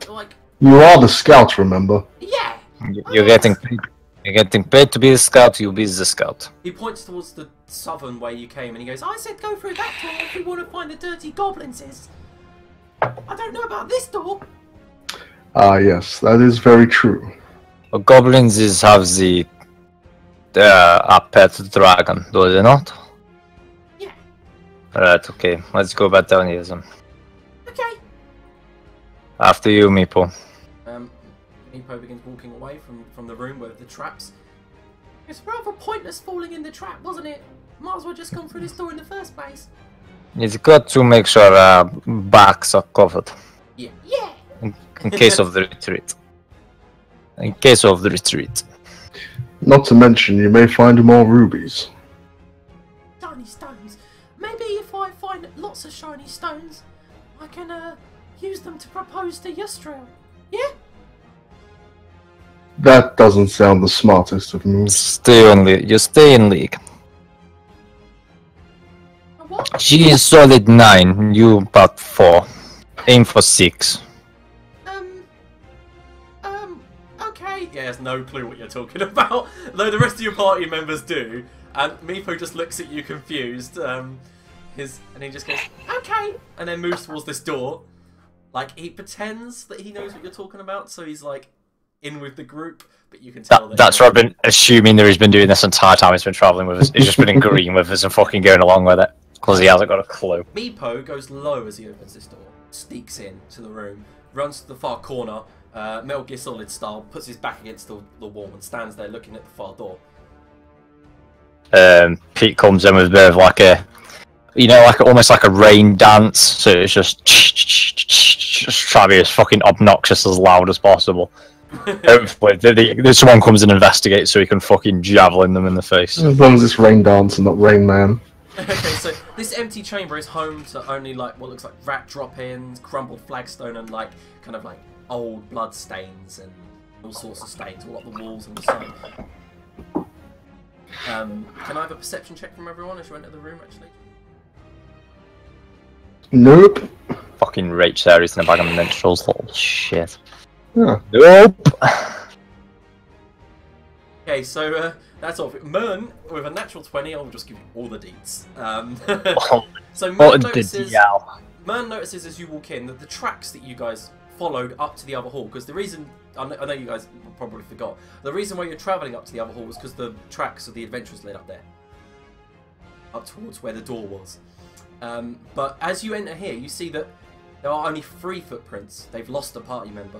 Like You are the scout, remember? Yeah. You're getting paid. You're getting paid to be the scout. You be the scout. He points towards the southern way you came, and he goes, "I said go through that door if we want to find the dirty goblins. I don't know about this door." Ah, yes, that is very true. Well, goblins have the a pet dragon, do they not? Yeah. Right. Okay. Let's go back down here then. Okay. After you, Meepo. Meepo begins walking away from the room with the traps. It's rather pointless falling in the trap, wasn't it? Might as well just gone through this door in the first place. It's got to make sure backs are covered Yeah. in case of the retreat. In case of the retreat. Not to mention, you may find more rubies. Shiny stones. Maybe if I find lots of shiny stones, I can use them to propose to Yusdrayl. Yeah? That doesn't sound the smartest of moves. Stay in league. You stay in league. What? She is solid 9. You about 4. Aim for 6. Okay. Yeah, has no clue what you're talking about. Though the rest of your party members do. And Meepo just looks at you confused. And he just goes, okay, and then moves towards this door. Like, he pretends that he knows what you're talking about, so he's like in with the group, but you can tell That's what I've been assuming that he's been doing this entire time he's been travelling with us. He's just been agreeing with us and fucking going along with it. Because he hasn't got a clue. Meepo goes low as he opens this door, sneaks in to the room, runs to the far corner, Metal Gear Solid style, puts his back against the wall and stands there looking at the far door. Pete comes in with a bit of like a, you know, like almost like a rain dance. So it's just trying to be as fucking obnoxious as loud as possible. Hopefully, someone comes and investigates so he can fucking javelin them in the face. As long as it's Rain Dance and not Rain Man. Okay, so this empty chamber is home to only like what looks like rat drop-ins, crumbled flagstone, and like kind of like old blood stains and all sorts of stains all up the walls and the side. Can I have a perception check from everyone as you enter the room, actually? Nope. Fucking Rach there is in a bag of minstrels, little shit. Yeah. Nope. Okay, so that's all. Mern, with a natural 20, I'll just give you all the deets. So Mern notices as you walk in that the tracks that you guys followed up to the other hall, because the reason, I know you guys probably forgot, the reason why you're travelling up to the other hall was because the tracks of the adventurers led up there. Up towards where the door was. But as you enter here, you see that there are only 3 footprints. They've lost a party member.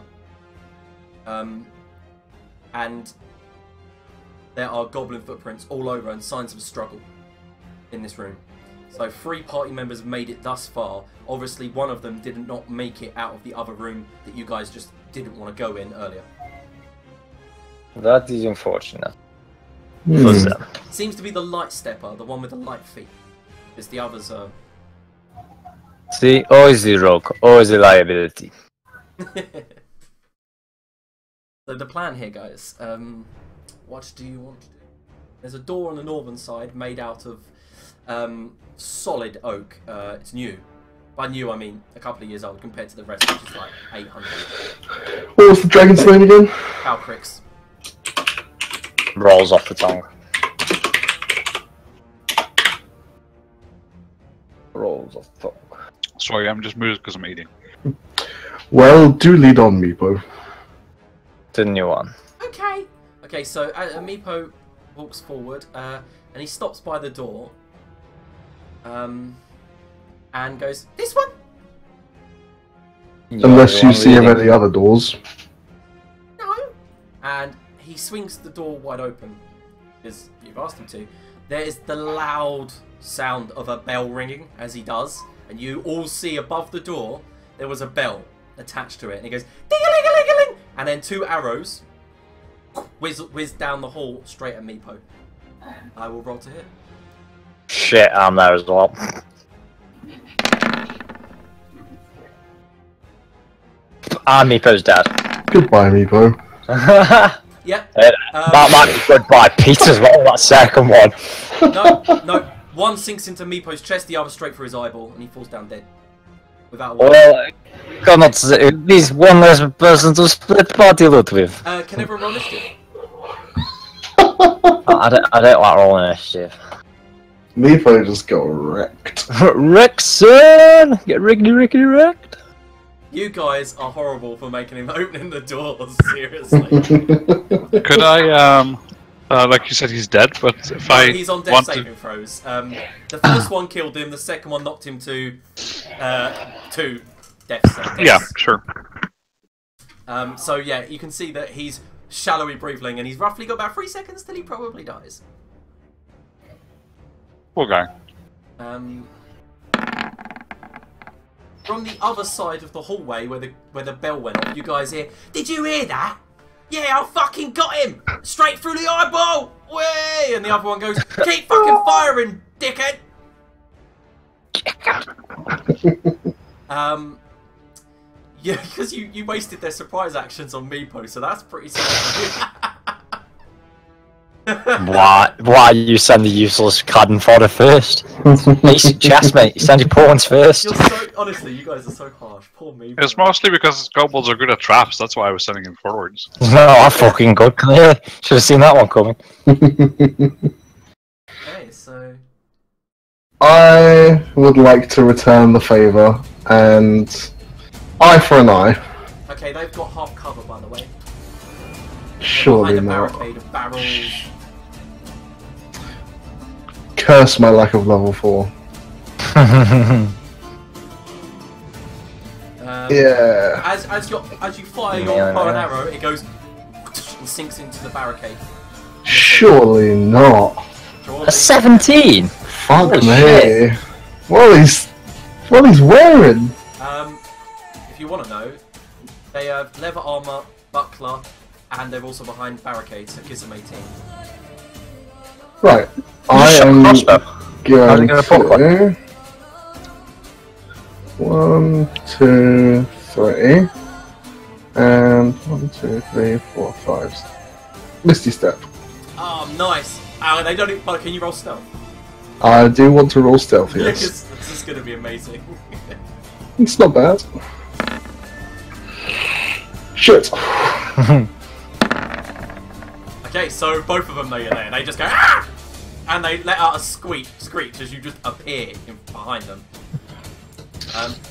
And there are goblin footprints all over and signs of struggle in this room. So 3 party members made it thus far. Obviously one of them did not make it out of the other room that you guys just didn't want to go in earlier. That is unfortunate. Seems to be the light stepper, the one with the light feet. Because the others are... See, always the rogue, always the liability. So the plan here, guys, what do you want to do? There's a door on the northern side made out of solid oak. It's new. By new, I mean a couple of years old compared to the rest, which is like 800. What was the dragon's name again? Calcrix. Rolls off the tongue. Rolls off the tongue. Sorry, I'm just moved because I'm eating. Well, do lead on, Meepo. The new one. Okay. Okay, so Meepo walks forward and he stops by the door and goes, "This one?" Unless you see of any other doors. No. And he swings the door wide open because you've asked him to. There is the loud sound of a bell ringing as he does, and you all see above the door there was a bell attached to it, and he goes ding-a-ling-a-ling-a-ling, and then 2 arrows whiz down the hall straight at Meepo. I will roll to hit. Shit, I'm there as well. Meepo's dead. Goodbye, Meepo. Yep. That might be goodbye, Pete, as well, that second one. No. One sinks into Meepo's chest, the other straight through his eyeball, and he falls down dead. Without a word. Well, Cannot say this one less person to split party loot with. Can everyone roll initiative? I don't like rolling initiative. Meepo just got wrecked. Rexon! Get rickety wrecked. You guys are horrible for making him opening the doors, seriously. Could I, like you said, he's dead, but if I He's on death want saving throws. The first one killed him, the second one knocked him to 2 deaths. Yeah, sure. So yeah, you can see that he's shallowly breathing, and he's roughly got about 3 seconds till he probably dies. Poor guy. From the other side of the hallway where the bell went off, you guys hear, "Did you hear that? Yeah, I fucking got him! Straight through the eyeball! Way!" And the other one goes, "Keep fucking firing, dickhead!" Yeah, because you wasted their surprise actions on Meepo, so that's pretty simple. Why you send the useless Cadden fodder first? Nice chest, mate. You send your pawns first. You're so, honestly, you guys are so harsh. Poor Meepo. It's mostly because kobolds are good at traps, that's why I was sending him forwards. No, I'm fucking good, clearly. Should have seen that one coming. Okay, so... I would like to return the favour, and eye for an eye. Okay, they've got half cover, by the way. Surely Behind a not. barricade of barrels. Curse my lack of level 4. Yeah. As you fire your bow and arrow, it goes and sinks into the barricade. Surely not. A 17! Fuck Holy me. shit. What he's wearing? If you want to know, they have leather armor, buckler, and they're also behind barricades, so gives them 18. Right. I am crossbow. How's it going gonna pop one? to... 1, 2, 3. And 1, 2, 3, 4, 5. Misty Step. Oh, nice! They don't. But can you roll stealth? I do want to roll stealth, Yeah, yes. 'cause this is going to be amazing. It's not bad. Shit. Okay, so both of them know you're there, and they just go ah! And they let out a screech as you just appear behind them.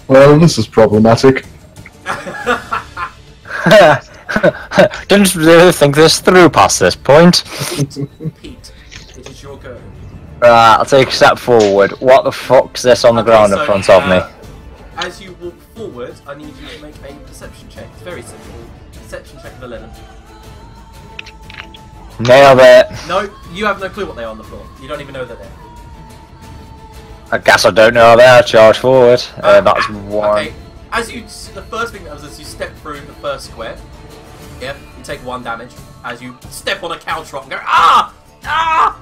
Well, this is problematic. Didn't really think this through past this point. Pete, it is your go. Right, I'll take a step forward. What the fuck's this on the ground in front of me? As you walk forward, I need you to make a perception check. It's very simple. Perception check of 11. Nailed it. No, you have no clue what they are on the floor. You don't even know they're there. I guess I don't know there. Charge forward. That's one. Okay. The first thing that was as you step through the first square. Yeah, you take 1 damage as you step on a cow trot and go ah ah.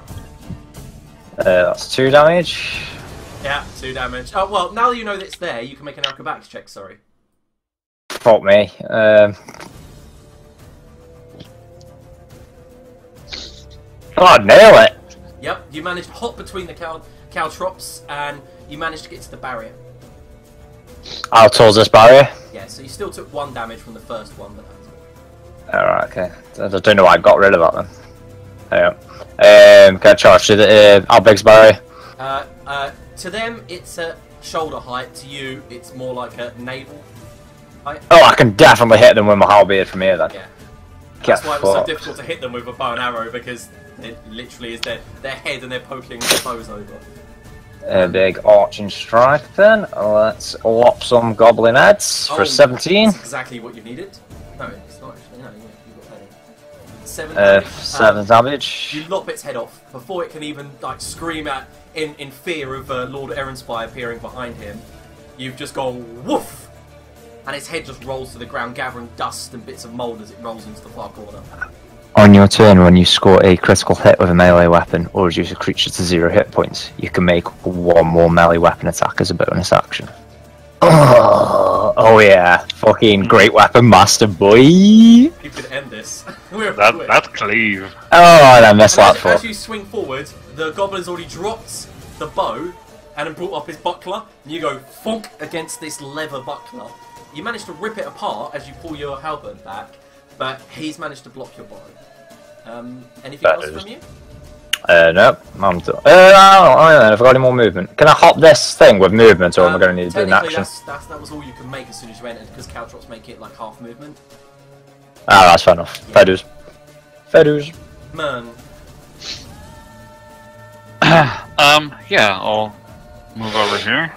That's 2 damage. Yeah, 2 damage. Oh well, now that you know that it's there, you can make an acrobatics check. Sorry. Fuck me. Oh, nail it. Yep, you managed to hop between the cow trops and you managed to get to the barrier. How tall's this barrier? Yeah, so you still took 1 damage from the first one, but that's all. Alright, okay. I don't know why I got rid of that then. Yeah. Can I charge to the how big's barrier? To them, it's at shoulder height. To you, it's more like a navel height. Oh, I can definitely hit them with my halberd from here then. Yeah. Get That's why it was so fucked. difficult to hit them with a bow and arrow, because it literally is their head and they're poking their bows over. A big arching strike then. Let's lop some goblin heads for 17. That's exactly what you needed. No, it's not actually. No, you got that in. 7 damage. 7 damage. You lop its head off before it can even like scream out in fear of Lord Ehrenspire appearing behind him. You've just gone woof, and its head just rolls to the ground, gathering dust and bits of mould as it rolls into the far corner. On your turn, when you score a critical hit with a melee weapon or reduce a creature to 0 hit points, you can make 1 more melee weapon attack as a bonus action. Oh yeah, fucking great weapon master, boy! You could end this. That cleave. Oh, and I missed that As foot. you swing forward, the goblin's already dropped the bow and then brought up his buckler, and you go funk against this leather buckler, You manage to rip it apart as you pull your halberd back, but he's managed to block your bow. Anything else from you? No, I'm done. I don't know if I've got any more movement. Can I hop this thing with movement, or am I going to need to do an action? That was all you can make as soon as you entered, because caltrops make it like half movement. Ah, that's fair enough. Yeah. Fair dues. Fair dues. Man. Yeah, I'll move over here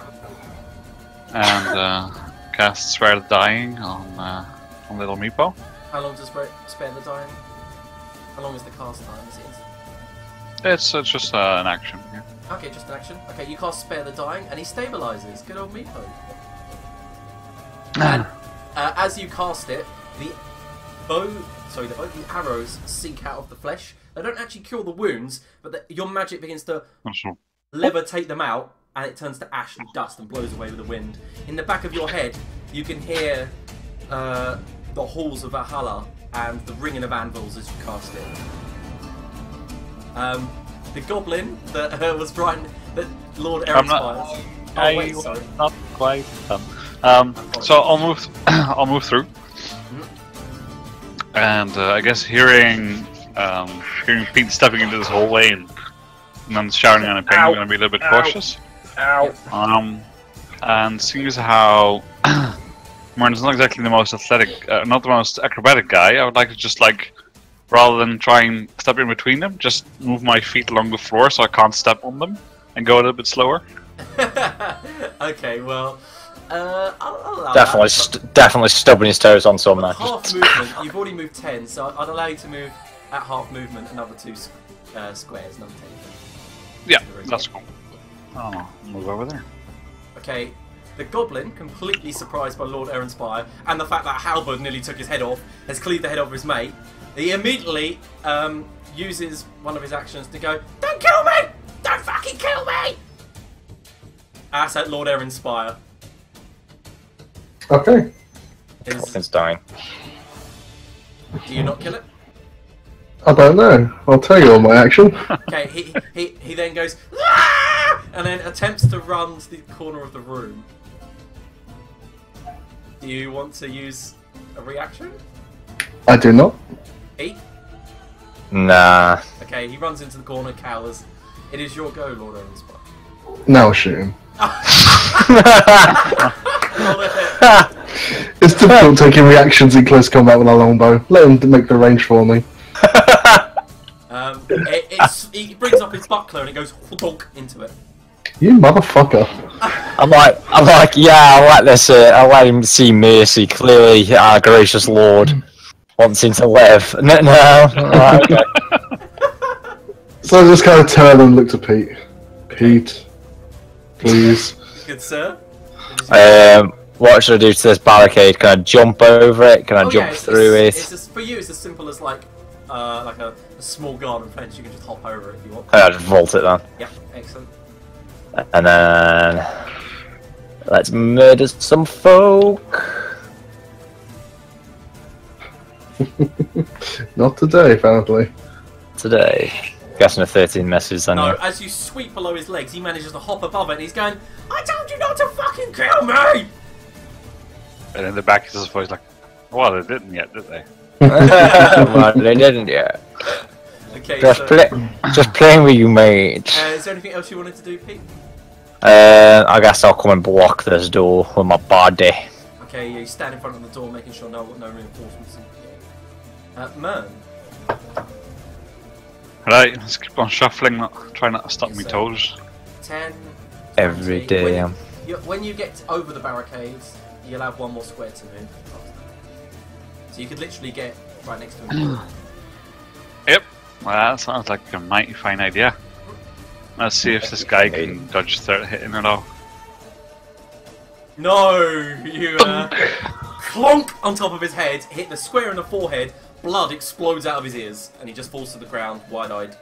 and cast Spare the Dying on little Meepo. How long does Spare the Dying? How long is the cast time? Is it It's just an action. Yeah. Okay, just an action. Okay, you cast Spare the Dying, and he stabilizes. Good old Meepo. And as you cast it, the arrows sink out of the flesh. They don't actually cure the wounds, but your magic begins to levitate them out, and it turns to ash and dust and blows away with the wind. In the back of your head, you can hear the halls of Valhalla and the ringing of anvils as you cast it. The goblin that was trying, that Lord Aaron spires. Oh wait, sorry. Not quite. So I'll move through, and I guess hearing Pete stepping into this hallway and then shouting on a ping, I'm going to be a little bit cautious. And seeing as how Merlin's not exactly the most athletic, not the most acrobatic guy, I would like to just rather than try and step in between them, just move my feet along the floor so I can't step on them and go a little bit slower. Okay, well, I'll allow Definitely stubbing his toes on some of that. Half movement, you've already moved 10, so I'd allow you to move at half movement another 2 squares, another 10. Yeah, that's cool. I'll move over there. Okay, the goblin, completely surprised by Lord Ehrenspire and the fact that halberd nearly took his head off, has cleaved the head of his mate. He immediately uses one of his actions to go, "Don't kill me! Don't fucking kill me!" That's at Lord Ehrenspire. Okay. It's dying. Do you not kill it? I don't know. I'll tell you on my action. Okay, he then goes, "Ah!" and then attempts to run to the corner of the room. Do you want to use a reaction? I do not. Pete? Nah. Okay, he runs into the corner, cowers. It is your go, Lord Ehrenspire. Now shoot him. Roll it. It's difficult taking reactions in close combat with a longbow. Let him make the range for me. He brings up his buckler and it goes donk into it. You motherfucker. I'm like, yeah, I like this. I let him see mercy. Clearly, our gracious Lord wants him to live. No, right, okay. So I just kind of turn and look to Pete. Pete, please. Good sir. What should I do to this barricade? Can I jump over it? Can I jump through it? For you, it's as simple as like a small garden fence. You can just hop over it if you want. I'll just vault it then. Yeah, excellent. And then let's murder some folk. Not today, apparently. Today. Guessing a 13 messes on No, you. as you sweep below his legs, he manages to hop above it and he's going, "I told you not to fucking kill me!" And in the back is his voice like, well, they didn't yet, did they? Well, they didn't yet. Okay, Just playing with you, mate. is there anything else you wanted to do, Pete? I guess I'll come and block this door with my body. Okay, you stand in front of the door, making sure no reinforcements. Mern. Right, let's keep on shuffling, try not to stop me toes. 10. Every 20. day. When you get over the barricades, you'll have one more square to move. So you could literally get right next to him. Yep, well, that sounds like a mighty fine idea. Let's see if this guy can dodge third hitting it all. No! You clonk on top of his head, hit the square in the forehead, blood explodes out of his ears, and he just falls to the ground, wide-eyed.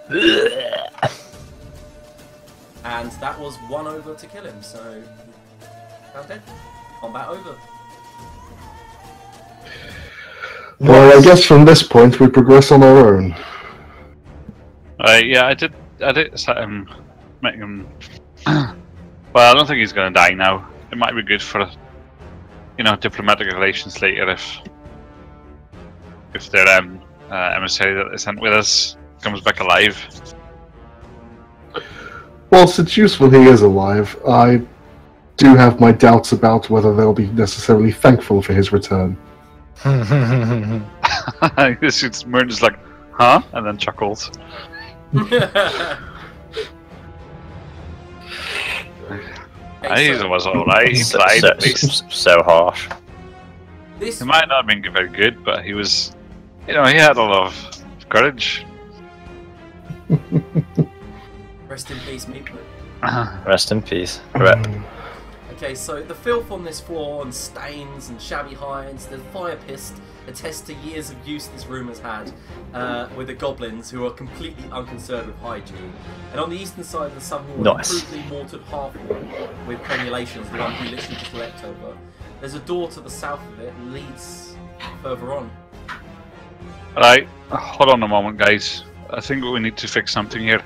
And that was 1 over to kill him, so... Found dead. Combat over. Well, I guess from this point we progress on our own. Yeah, I did set him, make him... Well, I don't think he's gonna die now. It might be good for diplomatic relations later if their emissary that they sent with us comes back alive. Well, since useful he is alive, I do have my doubts about whether they'll be necessarily thankful for his return. This is Mern is like, huh? And then chuckles. He was alright. He tried at least. So harsh. He might not have been very good, but he was, he had a lot of courage. Rest in peace, Meepo. Rest in peace. Right. Okay, so the filth on this floor and stains and shabby hinds, the fire pit attests to years of use this room has had with the goblins who are completely unconcerned with hygiene. And on the eastern side of the sun wall, Nice. a crudely mortared half wall with crenulations, the one you literally just leapt over. There's a door to the south of it and leads further on. Right, hold on a moment, guys. I think we need to fix something here.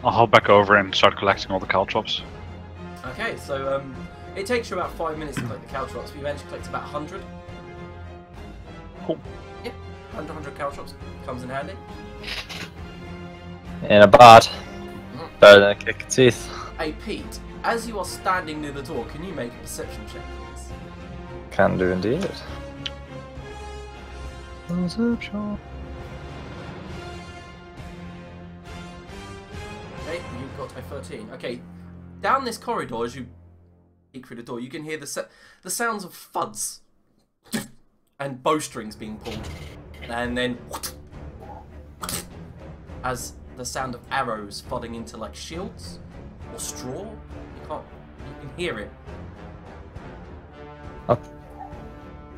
I'll hop back over and start collecting all the caltrops. Okay, so it takes you about 5 minutes to collect the caltrops, but you manage to collect about 100. Cool. Yeah, 100 caltrops comes in handy. In a bad. Better than a kick of teeth. Hey Pete, as you are standing near the door, can you make a perception check, please? Can do indeed. Perception. Okay, you've got a 13. Okay, down this corridor, as you peek through the door, you can hear the sounds of thuds and bowstrings being pulled, and then as the sound of arrows flooding into like shields or straw. You can hear it.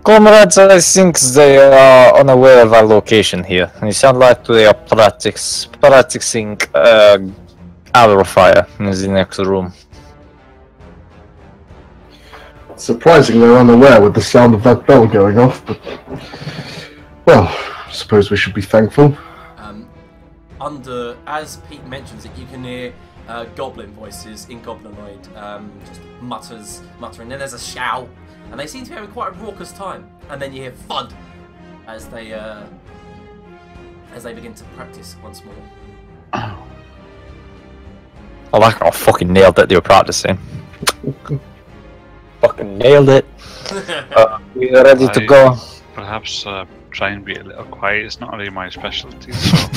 Comrades, I think they are unaware of our location here. They sound like they are practicing arrow fire in the next room. Surprising they're unaware with the sound of that bell going off, but... Well, I suppose we should be thankful. As Pete mentions it, you can hear goblin voices in goblinoid, just muttering. Then there's a shout, and they seem to be having quite a raucous time. And then you hear thud as they begin to practice once more. Oh, I fucking nailed it. They were practicing. Fucking nailed it. We are ready to go. Perhaps try and be a little quiet. It's not really my specialty. So.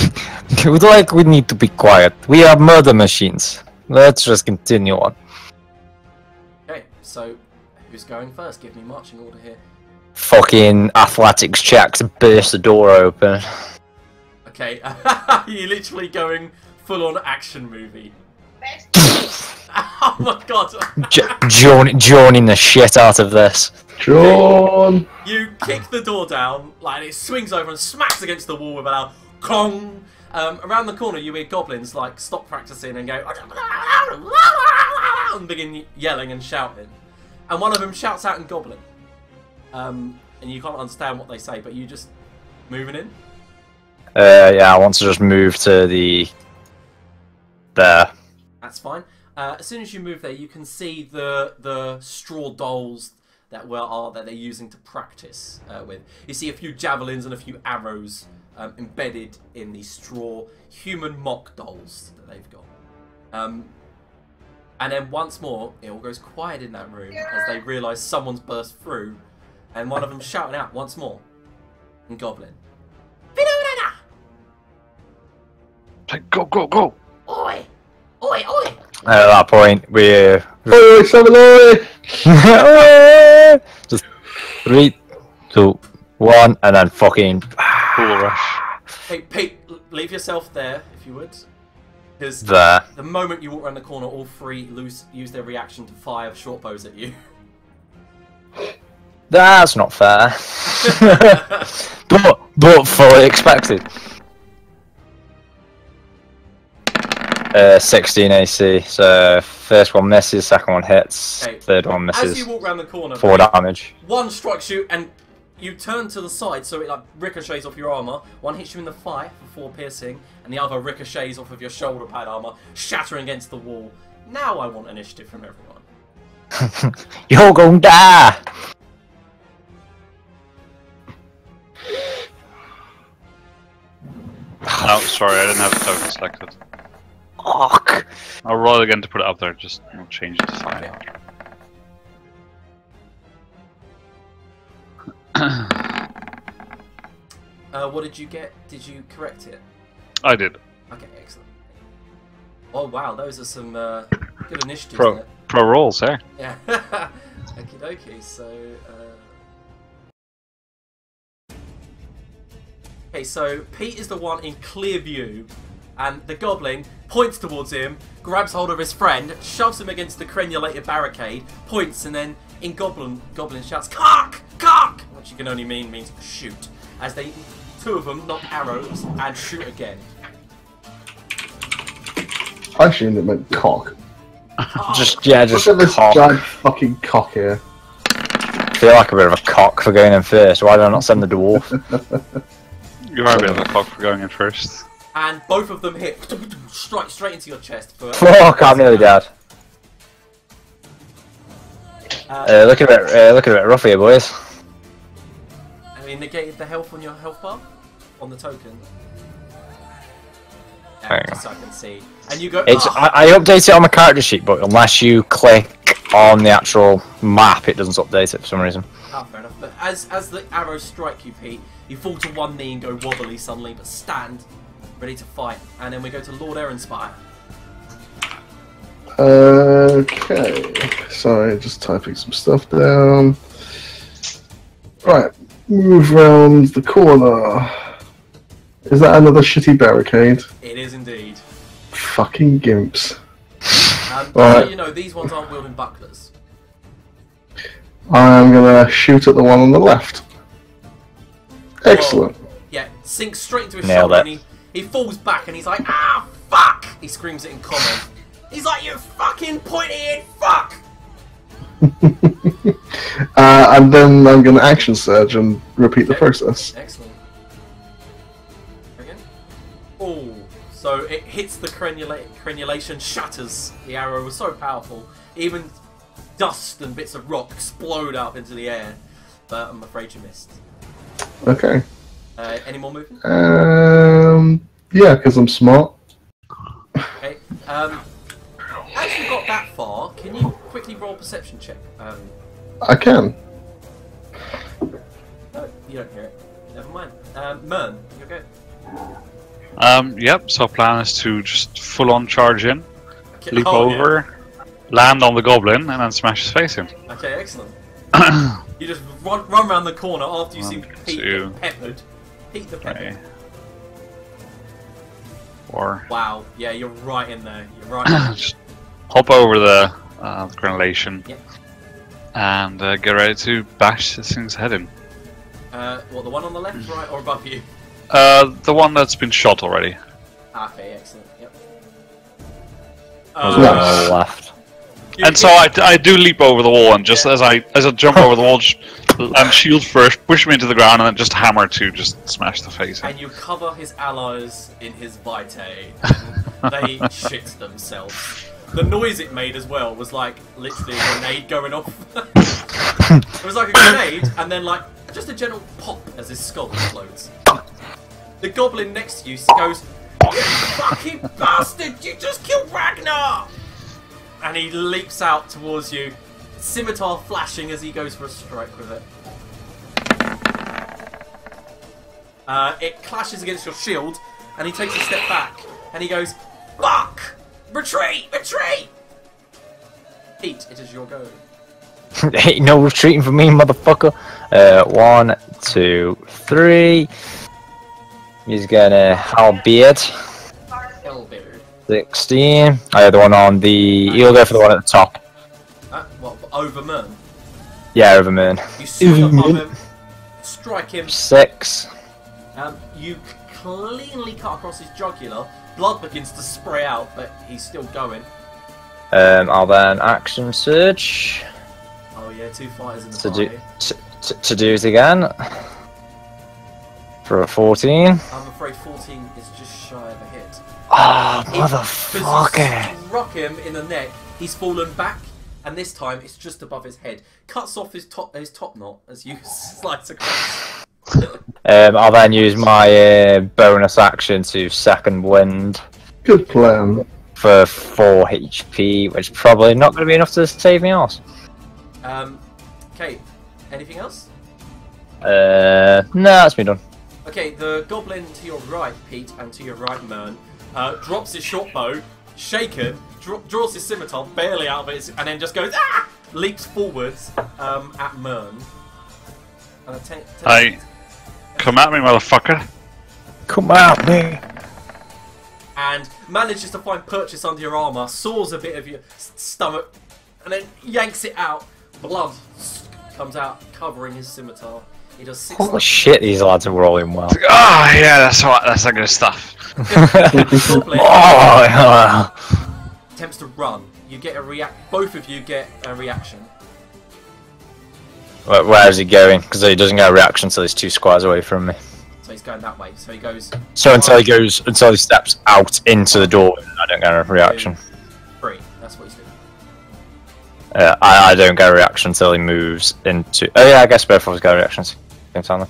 We need to be quiet. We are murder machines. Let's just continue on. Okay, so who's going first? Give me marching order here. Fucking athletics checks and burst the door open. Okay, you're literally going full on action movie. Oh my god! Joining the shit out of this. John! You kick the door down, like it swings over and smacks against the wall with a loud clong. Around the corner, you hear goblins like stop practicing and go and begin yelling and shouting. And one of them shouts out in Goblin. And you can't understand what they say, but you just moving in. Yeah, I want to just move to there. That's fine. As soon as you move there, you can see the straw dolls that they're using to practice with. You see a few javelins and a few arrows embedded in these straw human mock dolls that they've got. And then once more, it all goes quiet in that room as they realise someone's burst through, and one of them shouting out once more in Goblin. Go, go, go! Oi! Oi, oi! At that point, we're Oi, Samurai! just 3, 2, 1, and then fucking Cool rush. Hey, Pete, leave yourself there, if you would. Because there. the moment you walk around the corner, all three use their reaction to fire short bows at you. That's not fair. but fully expected. 16 AC. So first one misses, second one hits, Okay. third one As misses. you walk around the corner, 4 damage. one strikes you and you turn to the side, so it like ricochets off your armor. One hits you in the thigh for 4 piercing, and the other ricochets off of your shoulder pad armor, shattering against the wall. Now I want initiative from everyone. You're going to die. Oh, sorry, I didn't have the token selected. Fuck. I'll roll it again to put it up there, just I'll change it to fire. What did you get? Did you correct it? I did. Okay, excellent. Oh wow, those are some good initiatives there. Pro rolls, eh? Yeah. Okie dokie, so... Okay, so Pete is the one in clear view, and the goblin points towards him, grabs hold of his friend, shoves him against the crenulated barricade, points, and then in goblin shouts, "Cock! Cock!" which you can only means shoot, as two of them knock arrows and shoot again. I assumed it meant cock. Just Look at this cock. giant fucking cock here. I feel like a bit of a cock for going in first. Why did I not send the dwarf? You are a bit of a cock for going in first. And both of them hit, strike straight into your chest. Fuck, I'm nearly dead. Looking a bit rough here, boys. Have you negated the health on your health bar? On the token? Just so I can see. And you go, It's I update it on my character sheet, but unless you click on the actual map, it doesn't update it for some reason. Oh, fair enough. But as the arrows strike you, Pete, you fall to one knee and go wobbly suddenly, but stand, ready to fight. And then we go to Lord Erinspire. Okay. Sorry, just typing some stuff down. Right. Move round the corner. Is that another shitty barricade? It is indeed. Fucking gimps. So Right. you know, these ones aren't wielding bucklers. I'm gonna shoot at the one on the left. Excellent. Yeah, sinks straight into his Nailed shoulder it. and he falls back and he's like, "Ah, fuck!" He screams it in common. He's like, "You fucking pointy head fuck!" And then I'm gonna action surge and repeat the process. Excellent. Again. Oh, so it hits the crenulation, shatters. The arrow was so powerful. Even dust and bits of rock explode up into the air. But I'm afraid you missed. Okay. Any more movement? Yeah, because I'm smart. Okay. As you got that far, can you quickly roll a perception check? I can. No, you don't hear it. Never mind. Mern, you're good. Yep, so plan is to just full on charge in, Okay. leap Oh, over, land on the goblin, and then smash his face in. Yeah. Okay, excellent. You just run around the corner after you see Pete two, get peppered. Pete the peppered. 3, 4. Wow, yeah, you're right in there. You're right in there. Just hop over the granulation Yep. and get ready to bash this thing's head in. What, the one on the left, right, or above you? The one that's been shot already. Okay, excellent. Yep. There's one on the left. And so I do leap over the wall, and just as I jump over the wall, just, and shield first, push him into the ground, and then just hammer to just smash the face in. And you cover his allies in his vitae. They shit themselves. The noise it made as well was like literally a grenade going off. It was like a grenade, and then like just a general pop as his skull explodes. The goblin next to you goes, "You fucking bastard! You just killed Ragnar!" And he leaps out towards you, scimitar flashing as he goes for a strike with it. It clashes against your shield, and he takes a step back, and he goes, "Fuck! Retreat! Retreat!" Pete, it is your go. Ain't no retreating for me, motherfucker. 1, 2, 3. He's gonna halberd. Hellbeard. 16. I had the one on the. He'll go for the one at the top. What, over Mern? Yeah, over moon. You swing above him, strike him. 6. You cleanly cut across his jugular. Blood begins to spray out, but he's still going. I'll then action surge Oh yeah, 2 fighters in the to do party. to do it again for a 14. I'm afraid 14 is just shy of a hit. Ah, Because motherfucker! you struck him in the neck, he's fallen back, and this time it's just above his head. Cuts off his top knot as you slice across. I'll then use my bonus action to second wind Good plan. for 4 HP, which is probably not going to be enough to save me else. Okay, anything else? No, that's me done. Okay, the goblin to your right, Pete, and to your right, Mern, drops his short bow, shaken, draws his scimitar barely out of it, and then just goes, ah! Leaps forwards at Mern. Hey, come at me, motherfucker. Come at me. And manages to find purchase under your armour, saws a bit of your stomach, and then yanks it out. Blood comes out, covering his scimitar. He does 6. Holy shit, these lads are rolling well. Ah, yeah, that's the good stuff. Goblin Oh, attempts to run. You get a both of you get a reaction. where is he going? Because he doesn't get a reaction until he's 2 squares away from me. So he's going that way. So he goes. So until he steps out into the door, I don't get a reaction. 3. That's what he's doing. I don't get a reaction until he moves into. Oh yeah, I guess both of us get a reaction. Same time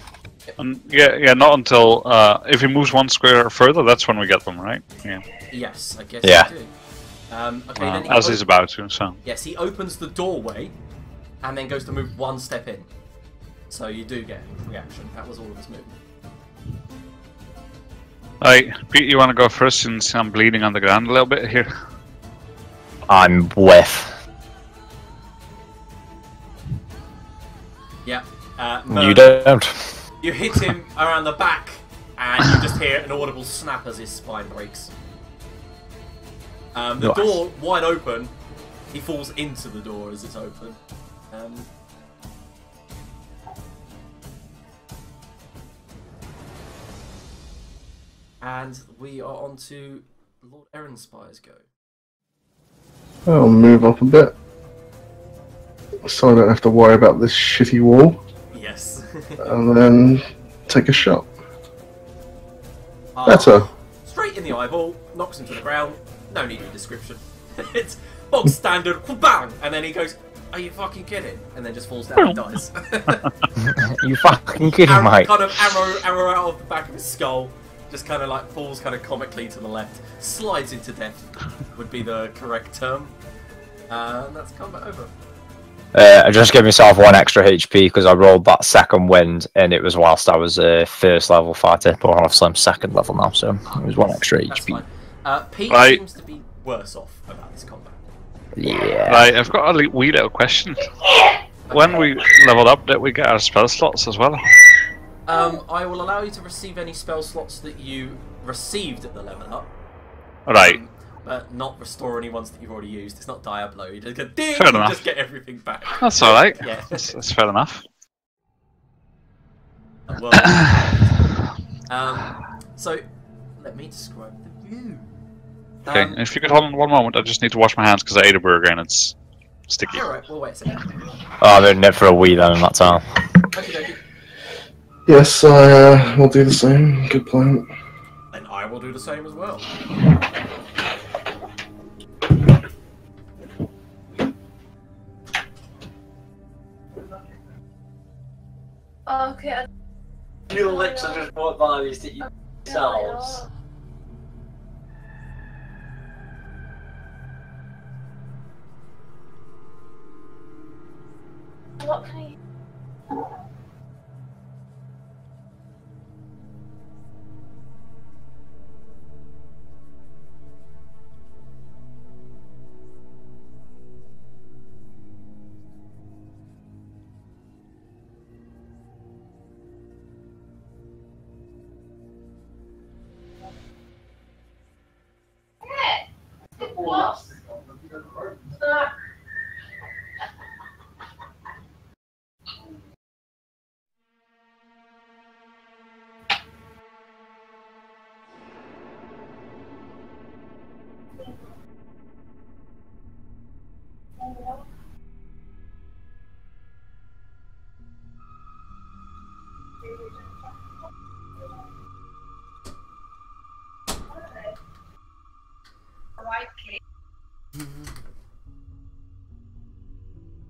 then. Yeah, not until if he moves 1 square further, that's when we get them, right? Yeah. Yes, I guess Yeah. you do. Okay, then As he's about to, so. yes, he opens the doorway, and then goes to move 1 step in. So you do get a reaction. That was all of his movement. Hey, Pete, you want to go first since I'm bleeding on the ground a little bit here? I'm with. Yeah. You don't. You hit him around the back, and you just hear an audible snap as his spine breaks. The Nice. door wide open. He falls into the door as it's open. And we are on to Lord Erenspire's go. I'll move up a bit, so I don't have to worry about this shitty wall, Yes. and then take a shot. Better. Straight in the eyeball, knocks him to the ground. No need of description. It's bog standard, bang! And then he goes, "Are you fucking kidding?" And then just falls down and dies. You fucking kidding, Arrow, mate? kind of arrow out of the back of his skull. Just kind of like falls kind of comically to the left. Slides into death would be the correct term. And that's combat over. I just gave myself 1 extra HP because I rolled that second wind, and it was whilst I was first level fighter, but obviously I'm second level now, so it was 1 extra That's HP. fine. Pete Right. seems to be worse off about this combat. Yeah. Right, I've got a wee little question. When we leveled up, did we get our spell slots as well? I will allow you to receive any spell slots that you received at the level up. Right. But not restore any ones that you've already used. It's not Diablo. You just go ding Fair and enough. just get everything back. That's alright. Yeah. That's fair enough. Well, so let me describe the view. Okay, if you could hold on 1 moment, I just need to wash my hands because I ate a burger and it's sticky. Alright, well wait a second. Oh, I've been in it for a wee then in that time. Okay. Yes, I will do the same. Good plan. And I will do the same as well. Okay. You literally just bought values that you yourselves. What can I?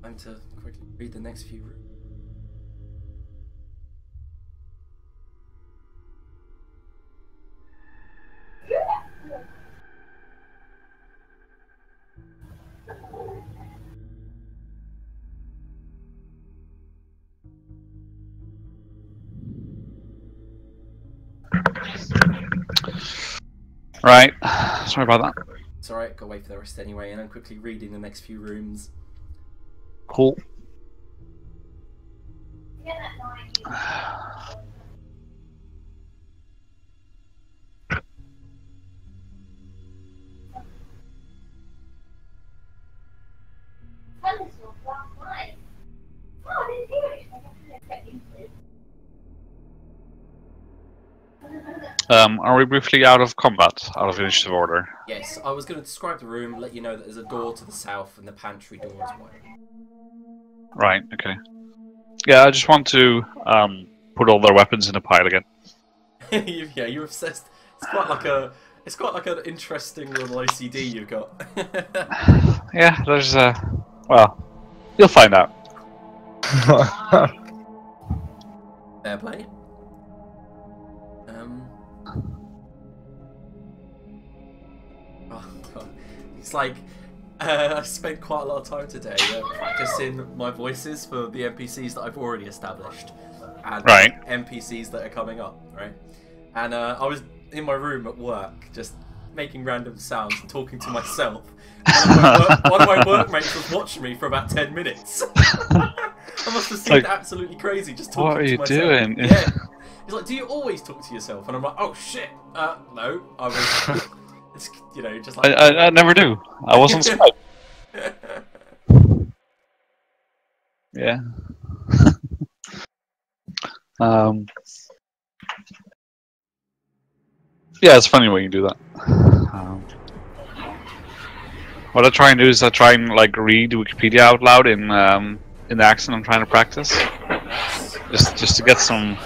Time to quickly read the next few. Right. Sorry about that. It's alright, gotta wait for the rest anyway, and I'm quickly reading the next few rooms. Cool. Are we briefly out of combat? Out of initiative order? Yes, I was going to describe the room, let you know that there's a door to the south and the pantry door as well. Right, okay. Yeah, I just want to put all their weapons in a pile again. Yeah, you're obsessed. It's quite like an interesting little OCD you've got. Yeah, there's well, you'll find out. Fair play. Oh god, it's like I spent quite a lot of time today practicing my voices for the NPCs that I've already established, and Right. NPCs that are coming up, right? And I was in my room at work, just making random sounds and talking to myself. One of my workmates was watching me for about 10 minutes. I must have seemed absolutely crazy just talking to myself. What are you doing? Yeah. He's like, do you always talk to yourself? And I'm like, oh shit, no. I was, it's, you know, just like... I never do. I wasn't Skype. Yeah. Yeah, it's funny when you do that. What I try and do is I try and like read Wikipedia out loud in the accent I'm trying to practice, just to get some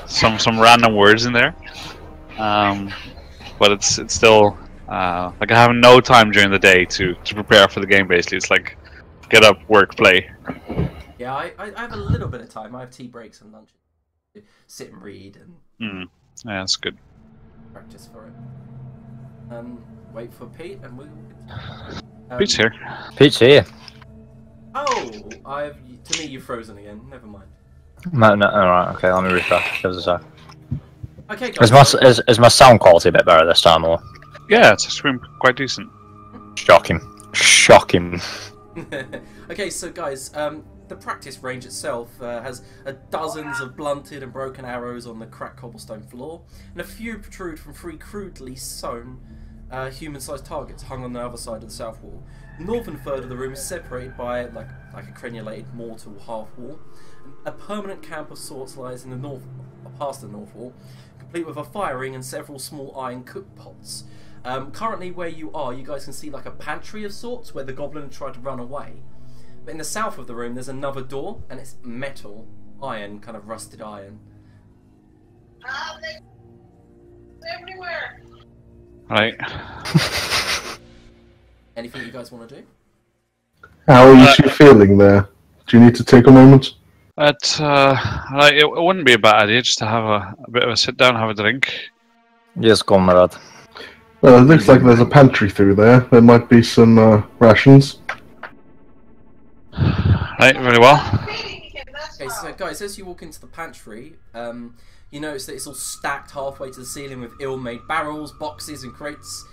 random words in there. But it's still like I have no time during the day to prepare for the game. Basically, it's like get up, work, play. Yeah, I have a little bit of time. I have tea breaks and lunch. Sit and read and Yeah, that's good. practice for it. Wait for Pete and we'll... Pete's here. Pete's here. Oh, to me you've frozen again. Never mind. No, alright, okay, let me refresh. Give us a sec. Okay, guys. Is my sound quality a bit better this time, or? Yeah, it's actually been quite decent. Shocking. Shocking. Okay, so guys, the practice range itself has dozens of blunted and broken arrows on the cracked cobblestone floor, and a few protrude from 3 crudely sewn human-sized targets hung on the other side of the south wall. The northern third of the room is separated by like a crenulated mortar half wall. A permanent camp of sorts lies in the north, past the north wall, complete with a fire ring and several small iron cook pots. Currently, where you are, you guys can see like a pantry of sorts where the goblin tried to run away. But in the south of the room, there's another door, and it's metal, iron, kind of rusted iron. They're everywhere. Right. Anything you guys want to do? How are you two feeling there? Do you need to take a moment? It wouldn't be a bad idea just to have a bit of a sit down, have a drink. Yes, comrade. Well, it looks like there's a pantry through there. There might be some rations. Right, very well. Okay, so guys, as you walk into the pantry, you notice that it's all stacked halfway to the ceiling with ill-made barrels, boxes and crates.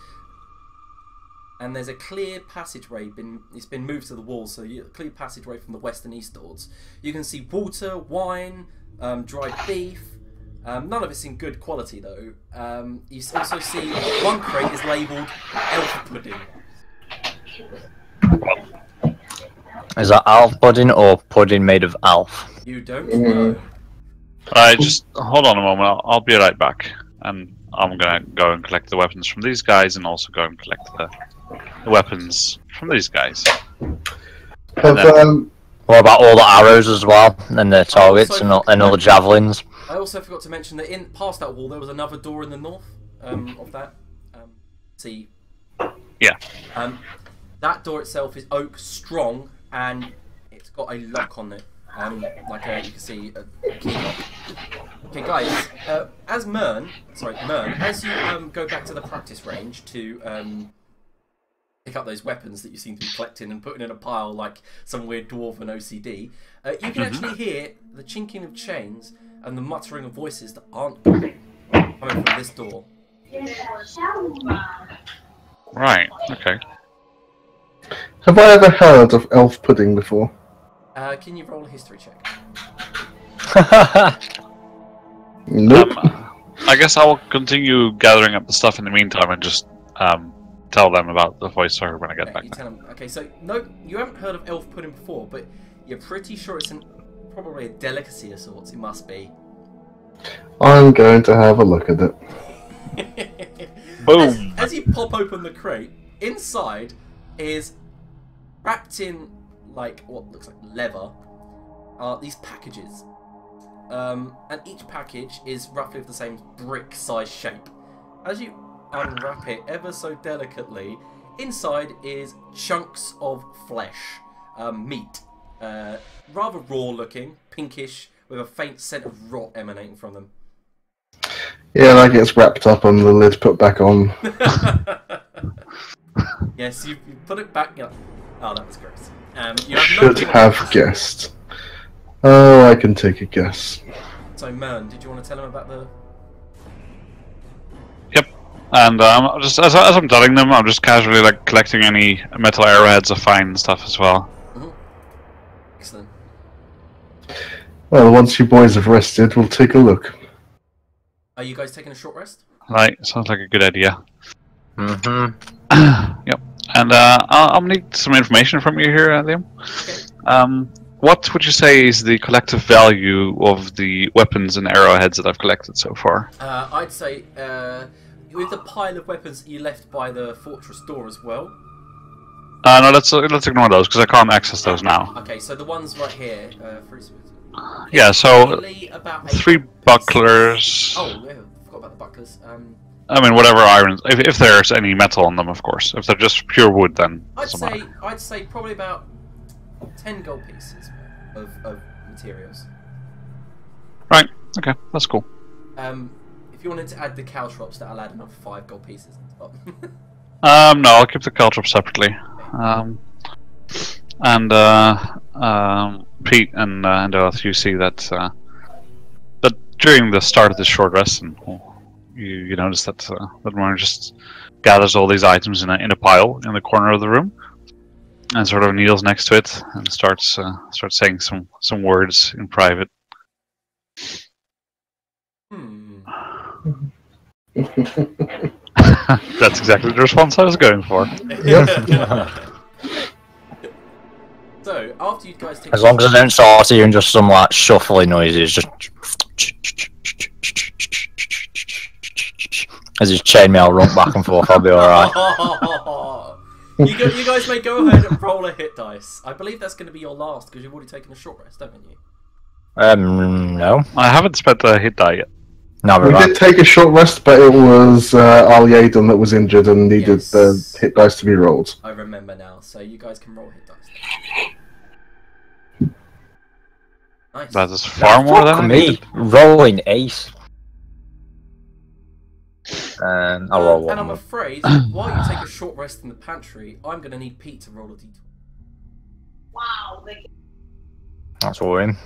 And there's a clear passageway, it's been moved to the wall, so a clear passageway from the west and east doors. You can see water, wine, dried beef. None of it's in good quality though. You also see one crate is labelled elf pudding. Is that Alf pudding or pudding made of Alf? You don't know. Alright, just hold on a moment, I'll be right back. And I'm gonna go and collect the weapons from these guys and also go and collect the weapons from these guys. What about all the arrows as well, and the targets and all the javelins? I also forgot to mention that in past that wall there was another door in the north of that. See. Yeah. That door itself is oak strong and it's got a lock on it. You can see a key lock. Okay, guys. As Mern, as you go back to the practice range to pick up those weapons that you seem to be collecting and putting in a pile like some weird dwarven OCD, you can actually hear the chinking of chains and the muttering of voices that aren't coming. coming from this door. Right. Okay. Have I ever heard of elf pudding before? Can you roll a history check? Nope. I guess I will continue gathering up the stuff in the meantime and just tell them about the voiceover when I get back. You tell them. Okay, so no, you haven't heard of elf pudding before, but you're pretty sure it's probably a delicacy of sorts. It must be. I'm going to have a look at it. Boom! As you pop open the crate, inside is wrapped in like what looks like leather. These packages, and each package is roughly of the same brick-sized shape. As you unwrap it ever so delicately, inside is chunks of flesh, meat, rather raw-looking, pinkish, with a faint scent of rot emanating from them. Yeah, that gets wrapped up and the lid put back on. Yes, you put it back. You know, oh, that was gross. You have Should no have guessed. Oh, I can take a guess. So, Mern, did you want to tell him about the? Yep. And just as I'm telling them, I'm just casually like collecting any metal arrowheads I find and stuff as well. Excellent. Well, once you boys have rested, we'll take a look. Are you guys taking a short rest? Right. Sounds like a good idea. Mm-hmm. Yep. And I'll need some information from you here, Liam. Okay. What would you say is the collective value of the weapons and arrowheads that I've collected so far? I'd say with the pile of weapons you left by the fortress door as well. No, let's ignore those because I can't access those now. Okay, so the ones right here, Yeah, so probably about 3 bucklers. Oh, yeah, I forgot about the bucklers. I mean, whatever irons, if there's any metal on them, of course. If they're just pure wood, then I'd say probably about 10 gold pieces of materials. Right. Okay, that's cool. If you wanted to add the caltrops, that'll add another 5 gold pieces on top. No, I'll keep the caltrop separately. Pete and Oath, you see that that during the start of this short rest, and you notice that that Moran just gathers all these items in a pile in the corner of the room, and sort of kneels next to it and starts saying some words in private. That's exactly the response I was going for. So, after you guys take As long as I don't start hearing just some like shuffling noises, just as his chainmail run back and forth, I'll be alright. You guys may go ahead and roll a hit dice. I believe that's going to be your last because you've already taken a short rest, haven't you? No. I haven't spent a hit die yet. No, We did take a short rest, but it was Al-Yaden that was injured and needed the hit dice to be rolled. I remember now, so you guys can roll hit dice. Nice. That is far more than I me. needed. Rolling ace. And I'll roll one and I'm more. afraid, while you take a short rest in the pantry, I'm going to need Pete to roll a d20. Wow. That's worrying.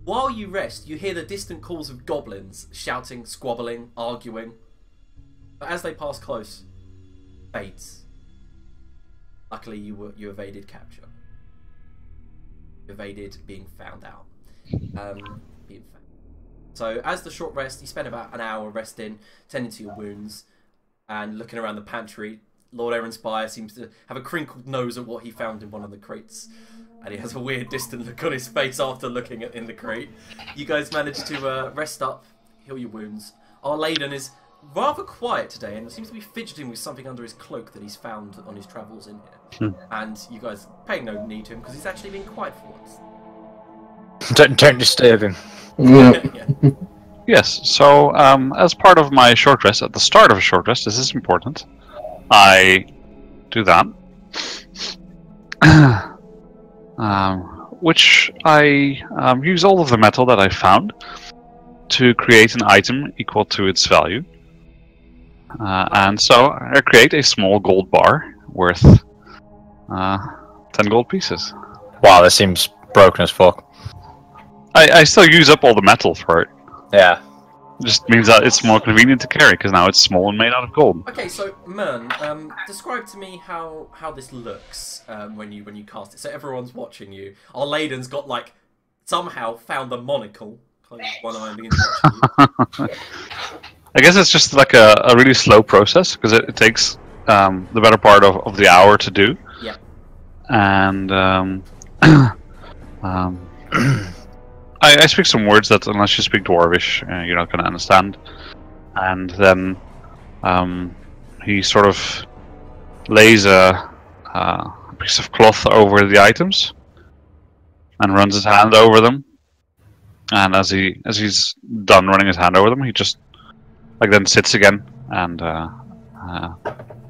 While you rest, you hear the distant calls of goblins, shouting, squabbling, arguing. But as they pass close, fades. Luckily, you evaded capture. You evaded being found out. So, as the short rest, you spend about an hour resting, tending to your wounds, and looking around the pantry. Lord Aaronspire seems to have a crinkled nose at what he found in one of the crates. And he has a weird distant look on his face after looking in the crate. You guys manage to rest up, heal your wounds. Our Leyden is rather quiet today and seems to be fidgeting with something under his cloak that he's found on his travels in here. And you guys paying no need to him because he's actually been quiet for once. Don't disturb him. Yeah. Yeah. Yes, so as part of my short rest, at the start of a short rest, this is important, I do that. Which I use all of the metal that I found to create an item equal to its value. And so I create a small gold bar worth 10 gold pieces. Wow, this seems broken as fuck. I still use up all the metal for it. Yeah. It just means that it's more convenient to carry because now it's small and made out of gold. Okay, so Mern, describe to me how this looks when you cast it. So everyone's watching you. Our Layden's got like somehow found the monocle. Close one eye and begins watching you. I guess it's just like a really slow process because it takes the better part of the hour to do. Yeah. And I speak some words that unless you speak Dwarvish, you're not going to understand. And then he sort of lays a piece of cloth over the items and runs his hand over them. And as he's done running his hand over them, he just then sits again and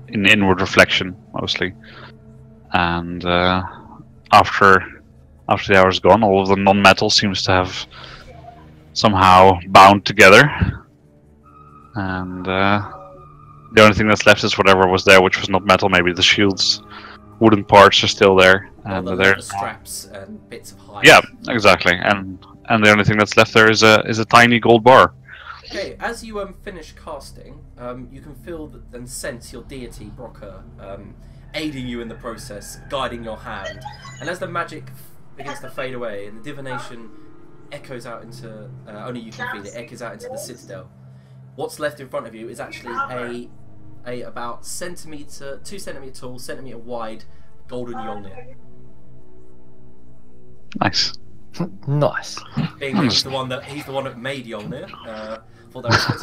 in inward reflection mostly. And after the hour's gone, all of the non-metal seems to have somehow bound together, and the only thing that's left is whatever was there, which was not metal. Maybe the shield's wooden parts are still there, and the straps and bits of hide. Yeah, exactly. And the only thing that's left there is a tiny gold bar. Okay, as you finish casting, you can feel and sense your deity Brocker aiding you in the process, guiding your hand, and as the magic begins to fade away and the divination echoes out into only you can feel it, echoes out into the citadel. What's left in front of you is actually a about 2 centimeter tall, centimeter wide golden Yawning. Nice. Nice. Being he's the one that made Yawning. Thought that was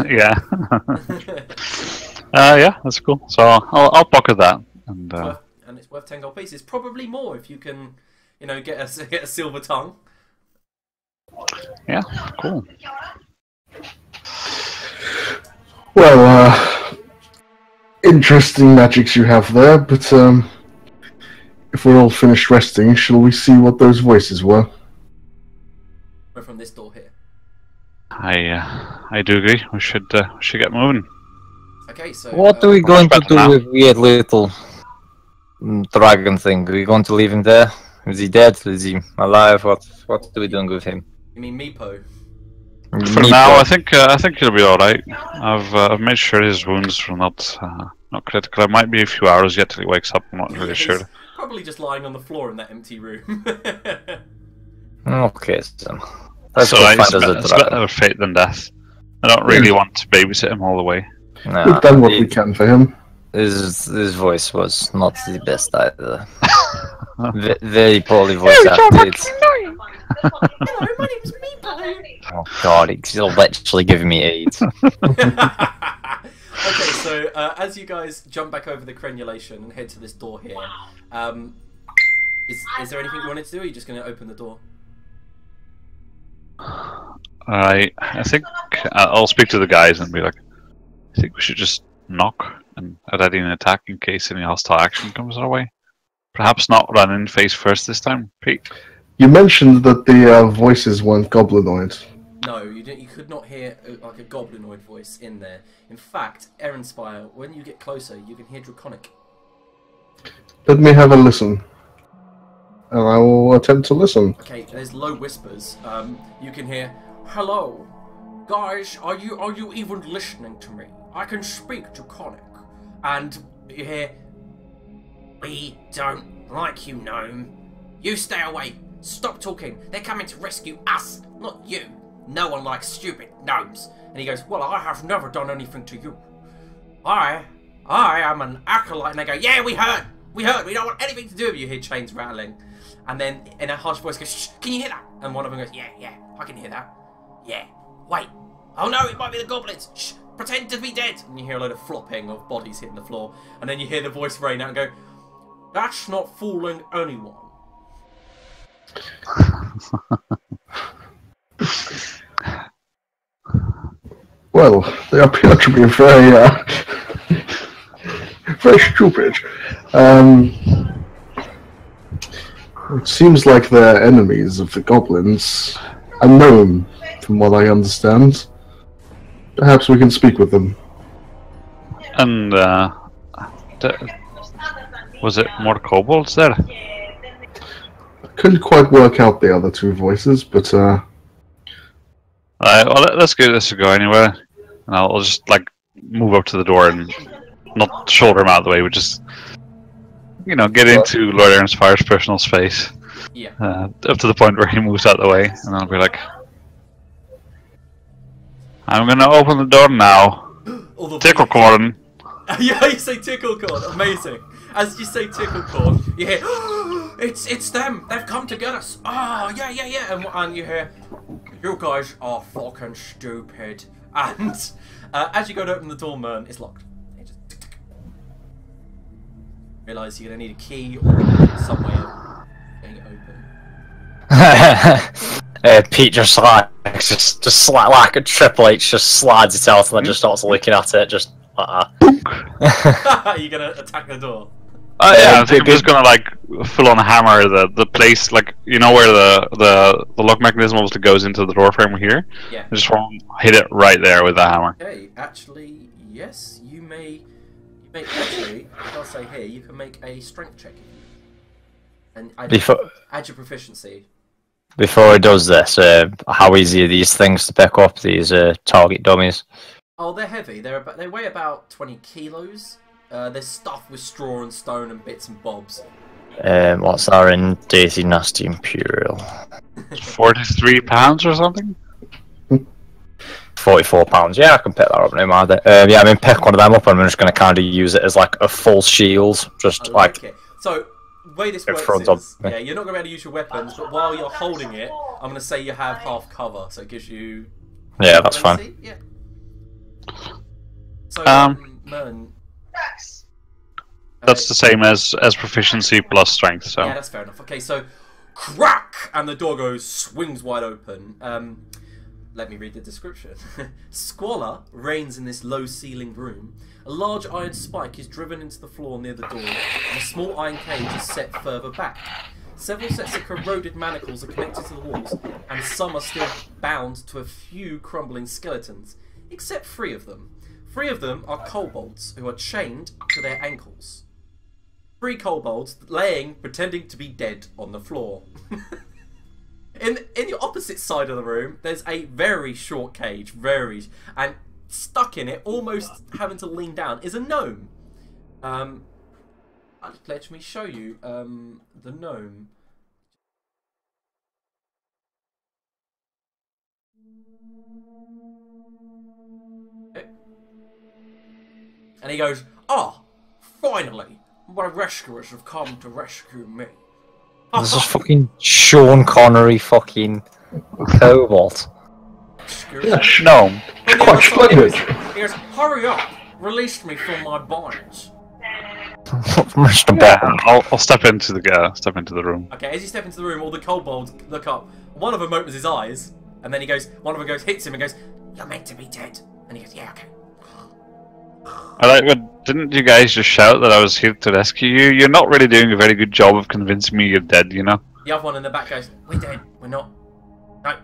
yeah, that's cool. So I'll pocket that, and it's worth 10 gold pieces. Probably more if you can, get a silver tongue. Yeah, cool. Well, interesting magics you have there, but if we're all finished resting, shall we see what those voices were? We're from this door here. I do agree. We should get moving. Okay, so What are we going to do now. with weird little dragon thing? Are we going to leave him there? Is he dead? Is he alive? What are we doing with him? You mean Meepo? For now, I think he'll be all right. I've made sure his wounds are not critical. It might be a few hours yet till he wakes up. I'm not really sure. He's probably just lying on the floor in that empty room. Okay, so let's So go it's find us a better dragon. of fate than death. I don't really want to babysit him all the way. Nah, We've done what we can for him. his voice was not the best either. Very poorly voice acted. Hello, my name's Meepo. Oh god, he'll actually giving me AIDS. Okay, so as you guys jump back over the crenulation and head to this door here, is there anything you wanted to do, or are you just going to open the door? I think I'll speak to the guys and be like, I think we should just knock and ready an attack in case any hostile action comes our way. Perhaps not run in face first this time, Pete. You mentioned that the voices weren't goblinoid. No, you didn't. You could not hear like a goblinoid voice in there. In fact, Erenspire, when you get closer, you can hear draconic. Let me have a listen. And I will attempt to listen. Okay, there's low whispers. You can hear, "Hello, guys. Are you even listening to me? I can speak draconic." And you hear, "We don't like you, gnome. You stay away. Stop talking. They're coming to rescue us, not you. No one likes stupid gnomes." And he goes, "Well, I have never done anything to you. I am an acolyte." And they go, "Yeah, we heard. We don't want anything to do with you." You hear chains rattling. And then in a harsh voice goes, "Shh, can you hear that?" And one of them goes, yeah, I can hear that. "Yeah, wait. Oh no, it might be the goblins. Shh, pretend to be dead." And you hear a load of flopping of bodies hitting the floor. And then you hear the voice rain out and go, "That's not fooling anyone." Well, they appear to be very, very stupid. It seems like they're enemies of the goblins. Unknown, from what I understand. Perhaps we can speak with them. And was it more kobolds there? Couldn't quite work out the other two voices, but Alright, well, let's give this a go anyway. And I'll just, like, move up to the door and not shoulder him out of the way, but just, you know, get into Lord Aaronspire's personal space. Yeah. Up to the point where he moves out of the way, and I'll be like, I'm gonna open the door now. Tickle corn. Yeah, you say tickle corn. Amazing. As you say tickle corn, you hear, it's them. They've come to get us. Oh, yeah. And you hear, you guys are fucking stupid. And as you go to open the door, Mern, it's locked. You just realise you're going to need a key or some way of getting it open. Pete just like a Triple H just slides it out and then just starts looking at it, just Are you going to attack the door? Yeah, I think I'm just gonna like full on hammer the place, like, you know where the lock mechanism obviously goes into the door frame here. Yeah. I just want to hit it right there with the hammer. Okay, actually, yes, you may actually, I'll say here, you can make a strength check. And add your proficiency. Before he does this, how easy are these things to pick up, these target dummies? Oh, they're heavy. They weigh about 20 kilos. They're stuffed with straw and stone and bits and bobs. What's our in Daisy Nasty Imperial? 43 pounds or something? 44 pounds. Yeah, I can pick that up no matter. Yeah, I mean, pick one of them up and I'm just going to kind of use it as like a full shield. Just like it. So, the way this works is, yeah, you're not going to be able to use your weapons, but while you're holding it, I'm going to say you have half cover, so it gives you... Yeah, that's fine. Yeah. So, Mern... That's the same as proficiency plus strength, so... Yeah, that's fair enough. Okay, so... Crack! And the door swings wide open. Let me read the description. Squalor reigns in this low-ceilinged room. A large iron spike is driven into the floor near the door, and a small iron cage is set further back. Several sets of corroded manacles are connected to the walls, and some are still bound to a few crumbling skeletons, except 3 of them. 3 of them are kobolds, who are chained to their ankles. 3 kobolds pretending to be dead on the floor. In the opposite side of the room, there's a very short cage, and stuck in it, almost having to lean down, is a gnome. Let me show you the gnome. Okay. And he goes, "Ah, finally, my rescuers have come to rescue me." This is fucking Sean Connery fucking Kobold. yeah, No. quite splendid. He goes, "Hurry up, release me from my bonds." Mr. Yeah, Bond. I'll step into the room. Okay, as you step into the room, all the kobolds look up. One of them opens his eyes, and then one of them hits him and goes, "You're meant to be dead." And he goes, "Yeah, okay." Didn't you guys just shout that I was here to rescue you? You're not really doing a very good job of convincing me you're dead, you know? The other one in the back goes, "We're dead. We're not. No."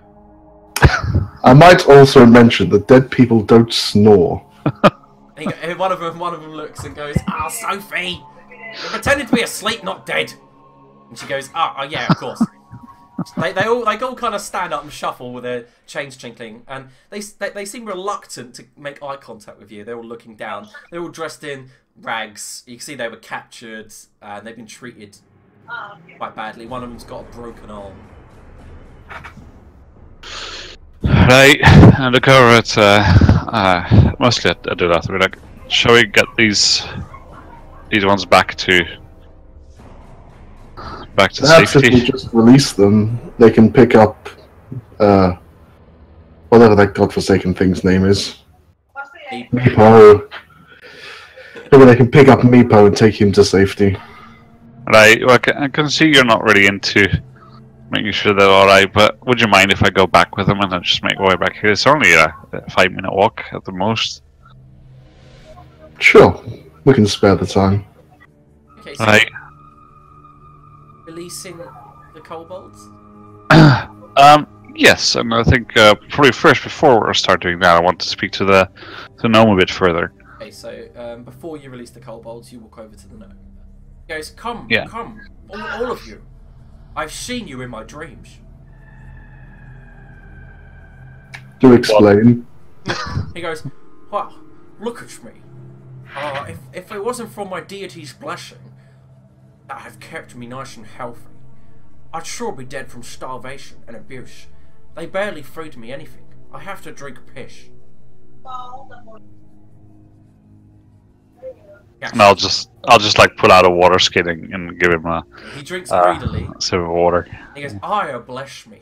I might also mention that dead people don't snore. And one of them looks and goes, "Ah, Sophie, you're pretending to be asleep, not dead." And she goes, "Oh yeah, of course." They all kind of stand up and shuffle with their chains chinkling, and they seem reluctant to make eye contact with you. They're all looking down. They're all dressed in rags. You can see they were captured and they've been treated quite badly. One of them's got a broken arm. Right, and look over at mostly I do that. We're like, shall we get these ones back to Perhaps safety? if we just release them, they can pick up whatever that godforsaken thing's name is. Meepo. Maybe they can pick up Meepo and take him to safety. Right, well, I can see you're not really into making sure they're alright, but would you mind if I go back with them and then just make my way back here? It's only a 5-minute walk at the most. Sure, we can spare the time. Okay, so Right. releasing the kobolds. Yes, and I think probably first, before we start doing that, I want to speak to the gnome a bit further. Okay, so before you release the kobolds, you walk over to the gnome. He goes, "Come, Yeah. come, all of you. I've seen you in my dreams. Do explain. He goes, well, look at me. If it wasn't for my deity's blessing that have kept me nice and healthy, I'd sure be dead from starvation and abuse. They barely feed me anything. I have to drink piss. Yes. And I'll just like pull out a water skin and give him a He drinks greedily. sip of water. He goes, "Aya, bless me."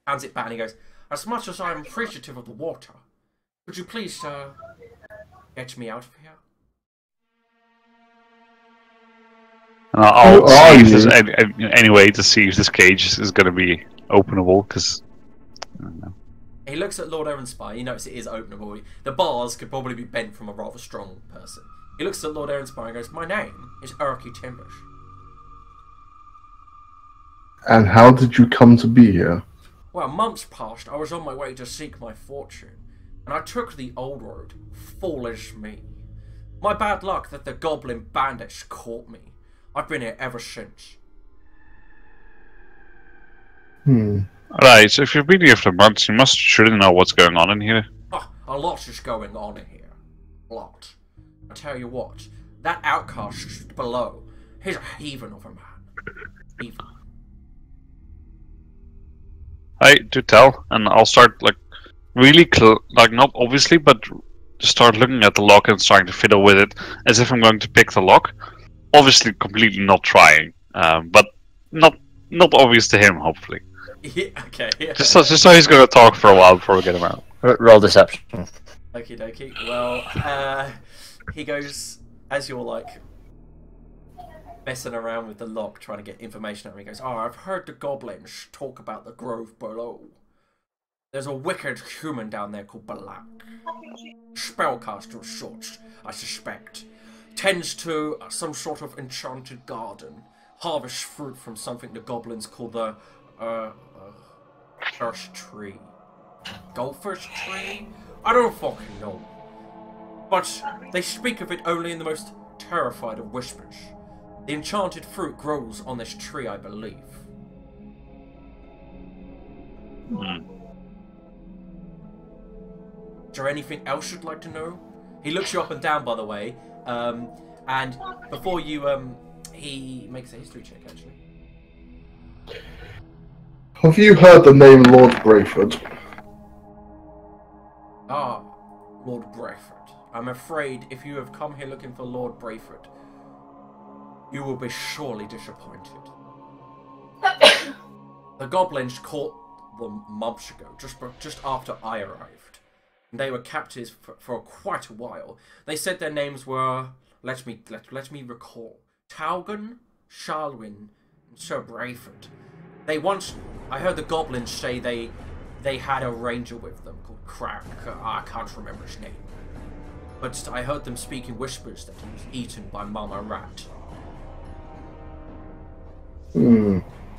Hands it back and he goes, "As much as I am appreciative of the water, would you please get me out of here?" And I'll Who are see if you? there's any way to see if this cage is going to be openable, because I don't know. He looks at Lord Erenspire. You notice it is openable. The bars could probably be bent from a rather strong person. He looks at Lord Erenspire and goes, "My name is Urki Timbush." And how did you come to be here? Well, months past, I was on my way to seek my fortune, and I took the old road. Foolish me. My bad luck that the goblin bandits caught me. I've been here ever since. Right, so if you've been here for months, you must surely know what's going on in here. Oh, a lot is going on in here. A lot. I tell you what, that outcast below, he's a heathen of a man. Heathen. I do tell, and I'll start like really like not obviously, but start looking at the lock and trying to fiddle with it as if I'm going to pick the lock. Obviously, completely not trying, but not obvious to him. Hopefully, Yeah, okay. Yeah. just so he's going to talk for a while before we get him out. Roll deception. Okie dokie. Well, he goes, as you're like messing around with the lock, trying to get information out of him, he goes, "Oh, I've heard the goblins talk about the grove below. There's a wicked human down there called Balak. Spellcaster of sorts, I suspect. Tends to some sort of enchanted garden. Harvests fruit from something the goblins call the, first tree. Goldfish tree? I don't fucking know. But they speak of it only in the most terrified of whispers. The enchanted fruit grows on this tree, I believe." Is there anything else you'd like to know? He looks you up and down, by the way, and before you, he makes a history check, actually. Have you heard the name Lord Brayford? Ah, Lord Brayford. I'm afraid if you have come here looking for Lord Brayford, you will be surely disappointed. The goblins caught them months ago, just after I arrived. They were captives for quite a while. They said their names were, let me recall, Taugan, Shalwyn, and Sir Brayford. I heard the goblins say they had a ranger with them called Crack. I can't remember his name. But I heard them speak in whispers that he was eaten by Mama Rat.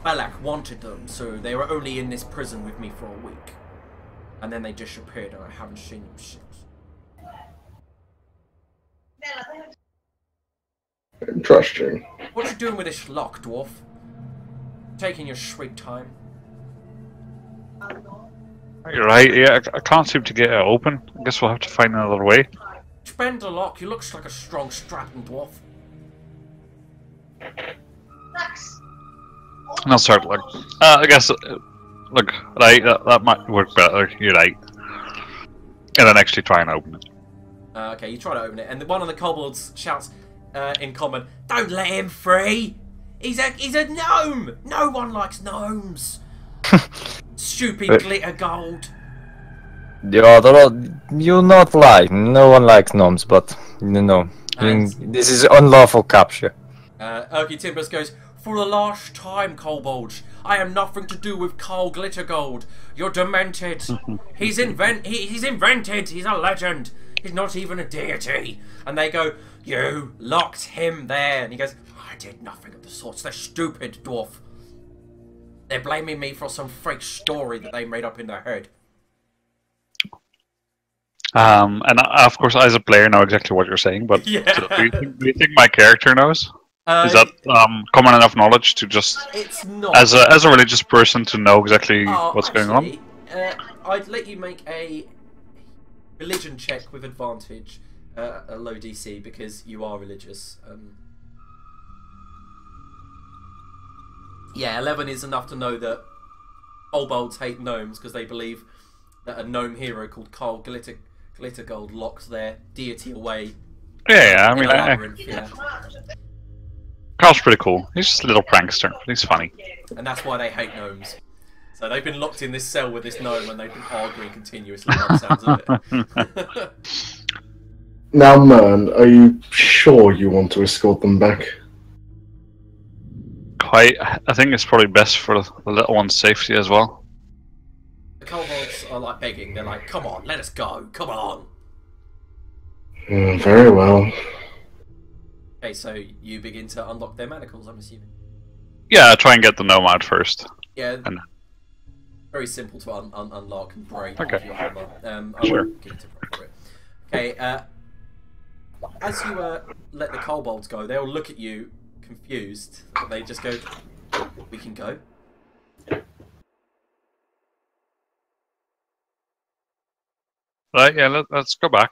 Balak wanted them, so they were only in this prison with me for a week. And then they disappeared and I haven't seen them since. Interesting. What you doing with this lock, dwarf? Taking your sweet time. You're right. Yeah, I can't seem to get it open. I guess we'll have to find another way. Spend the lock. You looks like a strong Stratton dwarf. And I'll start like, I guess, look, right, that might work better. You're right. And then actually try and open it. Okay, you try to open it, and one of the kobolds shouts in common, "Don't let him free! He's a gnome! No one likes gnomes! Stupid glitter gold!" You not lie. No one likes gnomes, but this is unlawful capture. Urki Timbers goes, "For the last time, kobolds, I have nothing to do with Carl Glittergold. You're demented. He's invented. He's a legend. He's not even a deity." And they go, "You locked him there." And he goes, "I did nothing of the sorts. They're stupid, dwarf. They're blaming me for some fake story that they made up in their head." And of course, as a player, know exactly what you're saying. But Yeah. do you think my character knows? Is that common enough knowledge to just, It's not. as a religious person, to know exactly what's going on? I'd let you make a religion check with advantage, a low DC, because you are religious. Yeah, 11 is enough to know that kobolds hate gnomes because they believe that a gnome hero called Carl Glittergold locked their deity away. Yeah, I mean, labyrinth, yeah. Carl's pretty cool. He's just a little prankster, but he's funny. And that's why they hate gnomes. So they've been locked in this cell with this gnome and they've been arguing continuously by the sounds of it. Now, Mern, are you sure you want to escort them back? I think it's probably best for the little one's safety as well. The kobolds are like begging. They're like, come on, let us go. Come on. Very well. Okay, so you begin to unlock their manacles, I'm assuming. Yeah, try and get the gnome out first. Yeah. And... very simple to unlock and break. Okay. Your armor. Sure. Get into it. Okay, as you let the kobolds go, they'll look at you confused. And they just go, we can go. Right, yeah, let's go back.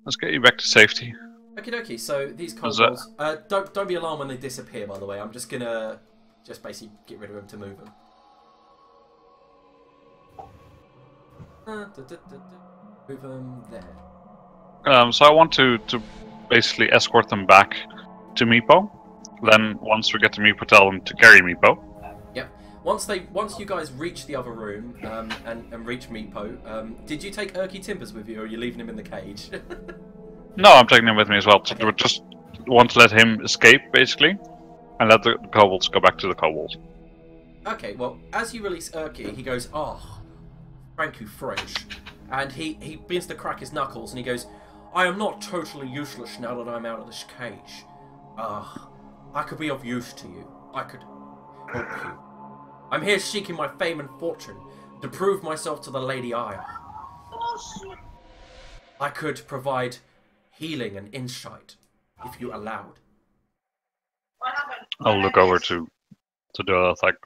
Let's get you back to safety. Okie dokie, so these kobolds, don't be alarmed when they disappear, by the way. I'm just gonna basically get rid of them to move them. Move them there. So I want to basically escort them back to Meepo. Then once we get to Meepo, tell them to carry Meepo. Yep. Once you guys reach the other room and reach Meepo, did you take Erky Timbers with you, or are you leaving him in the cage? No, I'm taking him with me as well. Okay. We just want to let him escape, basically, and let the kobolds go back to the kobolds. Okay. Well, as you release Erky, he goes, "Oh, thank you, French," and he begins to crack his knuckles, and he goes, "I am not totally useless now that I'm out of this cage. I could be of use to you. I could help you. I'm here seeking my fame and fortune to prove myself to the Lady Aya. I could provide healing and insight if you allowed." I'll look over to the other thing.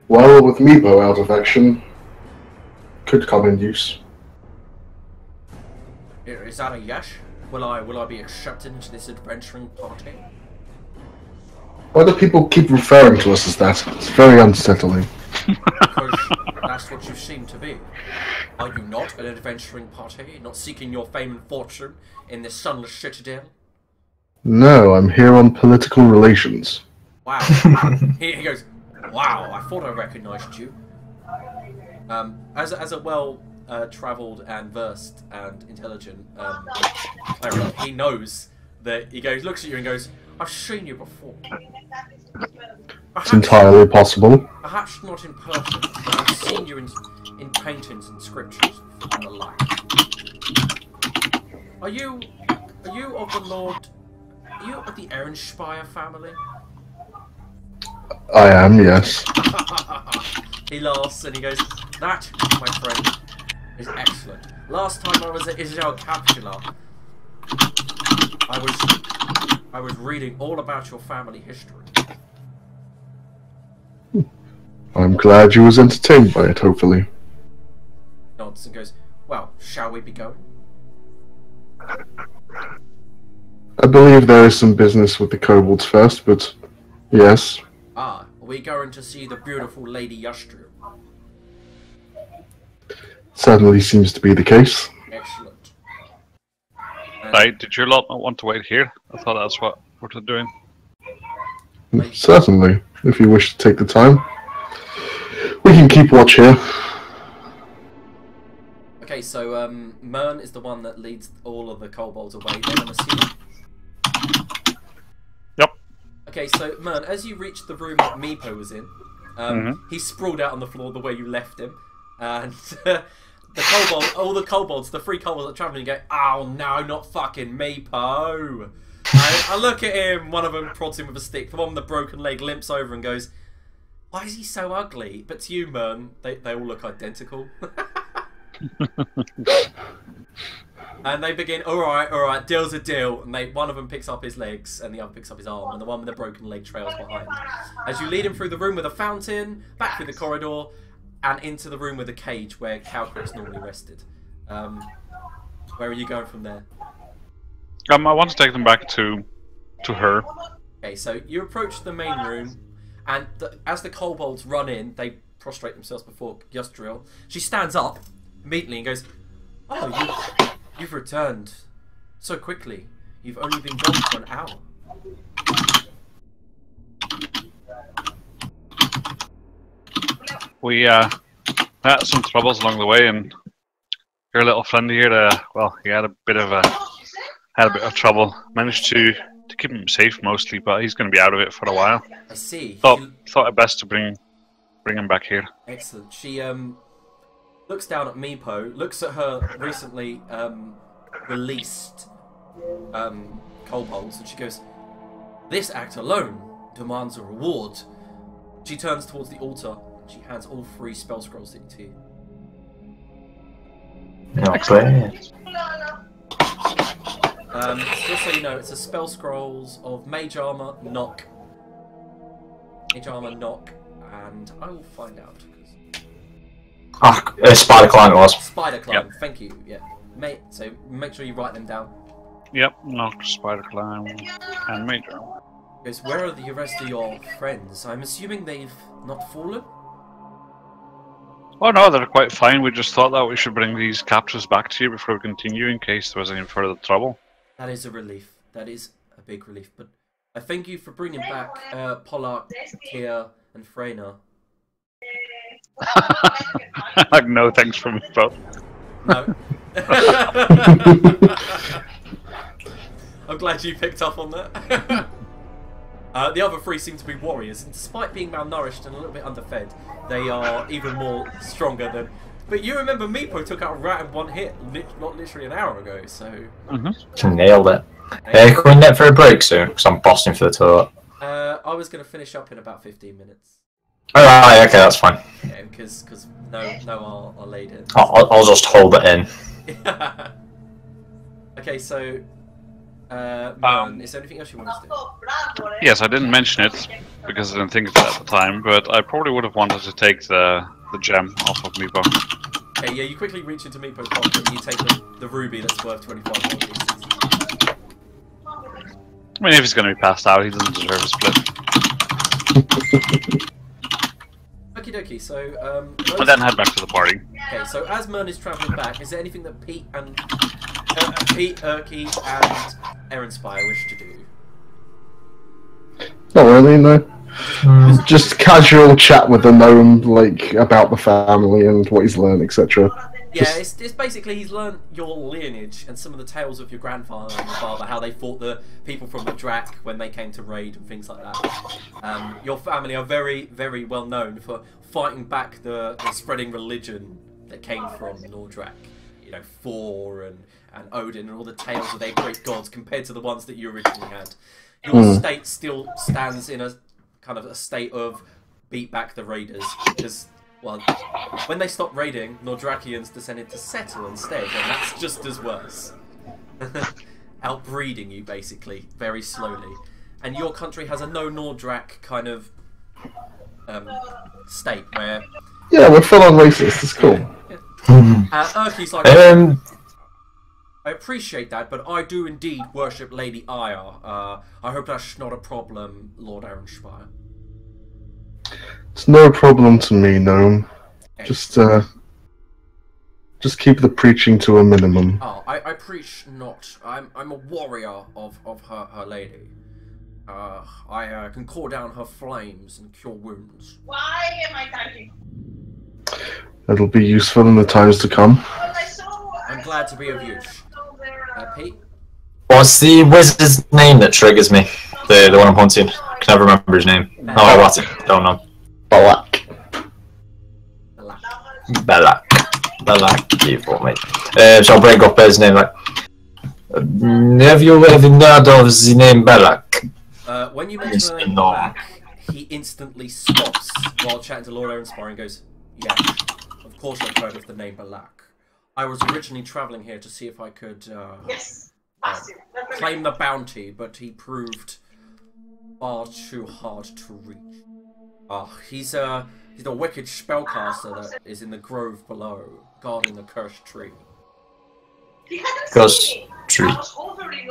Well, with Meepo out of action, could come in use. Is that a yes? Will I be accepted into this adventuring party? Why do people keep referring to us as that? It's very unsettling. Because that's what you seem to be. Are you not an adventuring party, not seeking your fame and fortune in this Sunless Citadel? No, I'm here on political relations. Wow. he goes, wow, I thought I recognised you. As a well travelled and versed and intelligent cleric, he knows that he looks at you and goes, I've seen you before. It's entirely possible. Perhaps not in person, but I've seen you in paintings and scriptures and the like. Are you of the Lord? Are you of the Ehrenspire family? I am, yes. He laughs and he goes, "That, my friend, is excellent. Last time I was at Israel Capitula, I was reading all about your family history." I'm glad you was entertained by it, hopefully. Nods and goes, "Well, shall we be going?" I believe there is some business with the kobolds first, but yes. Ah, are we going to see the beautiful Lady Yusdrayl? Certainly seems to be the case. Excellent. Right, did your lot not want to wait here? I thought that's what we're doing. Certainly, if you wish to take the time. We can keep watch here. Okay, so Mern is the one that leads all of the kobolds away, then I'm assuming. Yep. Okay, so Mern, as you reach the room that Meepo was in, he's sprawled out on the floor the way you left him, and all the kobolds, the three kobolds that are travelling, go, "Oh no, not fucking Meepo!" I look at him, one of them prods him with a stick, the one with the broken leg limps over and goes, "Why is he so ugly?" But to you, Mern, they all look identical. And they begin, all right, deal's a deal. And one of them picks up his legs, and the other picks up his arm, and the one with the broken leg trails behind. As you lead him through the room with a fountain, back through the corridor, and into the room with a cage where Calcrick's normally rested. Where are you going from there? I want to take them back to her. Okay, so you approach the main room, and as the kobolds run in, they prostrate themselves before Yusdrayl. She stands up immediately and goes, "Oh, you've returned so quickly. You've only been gone for an hour." We had some troubles along the way, and your little friend here, well, he had a bit of trouble. Managed to keep him safe mostly, but he's going to be out of it for a while. I see. Thought it best to bring him back here. Excellent. She looks down at Meepo, looks at her recently released kobolds, and she goes, "This act alone demands a reward." She turns towards the altar. She hands all 3 spell scrolls to you. Okay. Just so you know, it's a spell scrolls of Mage Armor, Knock, and I will find out. Spider Climb it was. Spider Climb, Yep. Thank you. Yeah, so make sure you write them down. Yep, Knock, Spider Climb, and Major. Because where are the rest of your friends? I'm assuming they've not fallen? Oh no, they're quite fine. We just thought that we should bring these captives back to you before we continue in case there was any further trouble. That is a relief. That is a big relief. But I thank you for bringing back Pollak, Tia, and Freyna. No thanks from me both. No. I'm glad you picked up on that. The other 3 seem to be warriors, and despite being malnourished and a little bit underfed, they are even more stronger than... But you remember Meepo took out a rat in 1 hit, not literally an hour ago, so... Nailed it. Can we net for a break soon? Because I'm busting for the toilet. I was going to finish up in about 15 minutes. Alright, okay, that's fine. Yeah, because no are laid in. I'll just hold it in. Okay, so... Merlin, is there anything else you want us to do? Yes, I didn't mention it because I didn't think of it at the time, but I probably would have wanted to take the gem off of Meepo. Okay, yeah, you quickly reach into Meepo's pocket and you take the ruby that's worth 25 gold pieces. I mean, if he's going to be passed out, he doesn't deserve a split. Okie dokie, so... But then head back to the party. Okay, so as Mern is travelling back, is there anything that Pete, Urki, and Erinspire wish to do? Not really, no. Just casual chat with the gnome, like, about the family and what he's learned, etc. Yeah, it's basically he's learned your lineage and some of the tales of your grandfather and your father, how they fought the people from the Drac when they came to raid and things like that. Your family are very, very well known for fighting back the spreading religion that came from Nordrak. You know, Thor and Odin and all the tales of their great gods compared to the ones that you originally had. Your state still stands in a kind of a state of beat back the raiders because, well, when they stopped raiding, Nordrakians decided to settle instead, and that's just as worse. Outbreeding you, basically, very slowly. And your country has a no Nordrak kind of state where... Yeah, we're full on racist, it's cool. Urki's like... I appreciate that, but I do indeed worship Lady Aya. I hope that's not a problem, Lord Erinspire. It's no problem to me, gnome. Okay. Just keep the preaching to a minimum. Oh, I preach not. I'm a warrior of her lady. I can call down her flames and cure wounds. Why am I typing? It'll be useful in the times to come. I'm glad to be of use. Pete? What's the wizard's name that triggers me? The one I'm hunting. I can never remember his name. Oh, what's it? Don't know. Balak. Evil, mate. So I'll bring up his name like... have you ever heard of the name Balak? When you mention the name Balak, he instantly stops while chatting to Lord Erinspire and goes, yeah, of course I've heard of the name Balak. I was originally travelling here to see if I could Yes. claim the bounty, but he proved far too hard to reach. He's a wicked spellcaster that is in the grove below, guarding the cursed tree. Cursed tree.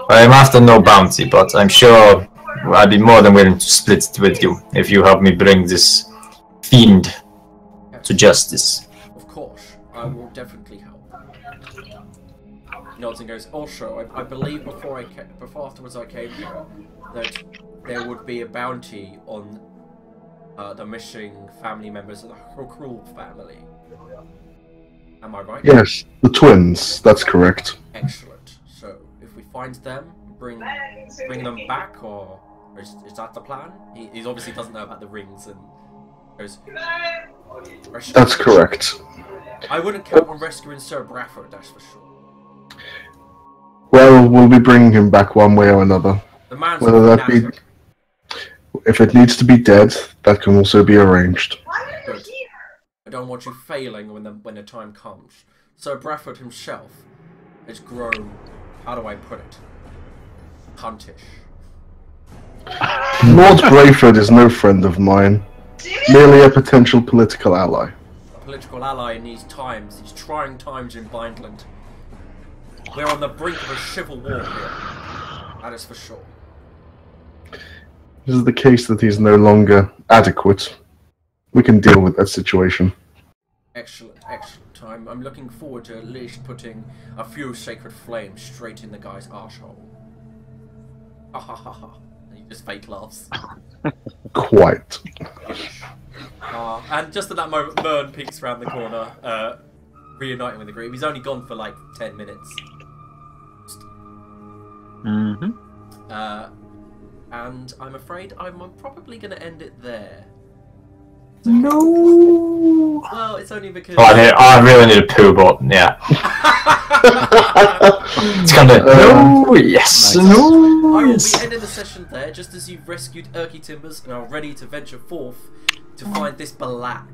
I'm after no bounty, but I'm sure I'd be more than willing to split it with you if you help me bring this fiend to justice. Of course, I will definitely help. Nods and goes. Also, I believe before afterwards I came here that there would be a bounty on the missing family members of the Cruel family. Am I right? Yes, the twins. That's correct. Excellent. So, if we find them, bring them back, or is that the plan? He obviously doesn't know about the rings and goes. That's correct. I wouldn't count on rescuing Sir Bradford, that's for sure. Well, we'll be bringing him back one way or another. The man's Whether that be, fanatic. if it needs to be dead, that can also be arranged. Good. I don't want you failing when the time comes. Sir Bradford himself has grown. How do I put it? Huntish. Lord Brayford is no friend of mine, merely a potential political ally. A political ally in these trying times in Bindland. We're on the brink of a civil war here. That is for sure. This is the case that he's no longer adequate. We can deal with that situation. Excellent, excellent. I'm looking forward to at least putting a few sacred flames straight in the guy's arsehole. Ha ha ha ha. He just fake laughs. Quite. And just at that moment, Mern peeks around the corner, reuniting with the group. He's only gone for like 10 minutes. And I'm afraid I'm probably going to end it there. No. Well, it's only because... Oh, I really need a poo, but yeah. It's kind of no, yes, I no, will yes. be ending the session there, just as you've rescued Erky Timbers and are ready to venture forth to find this Balak.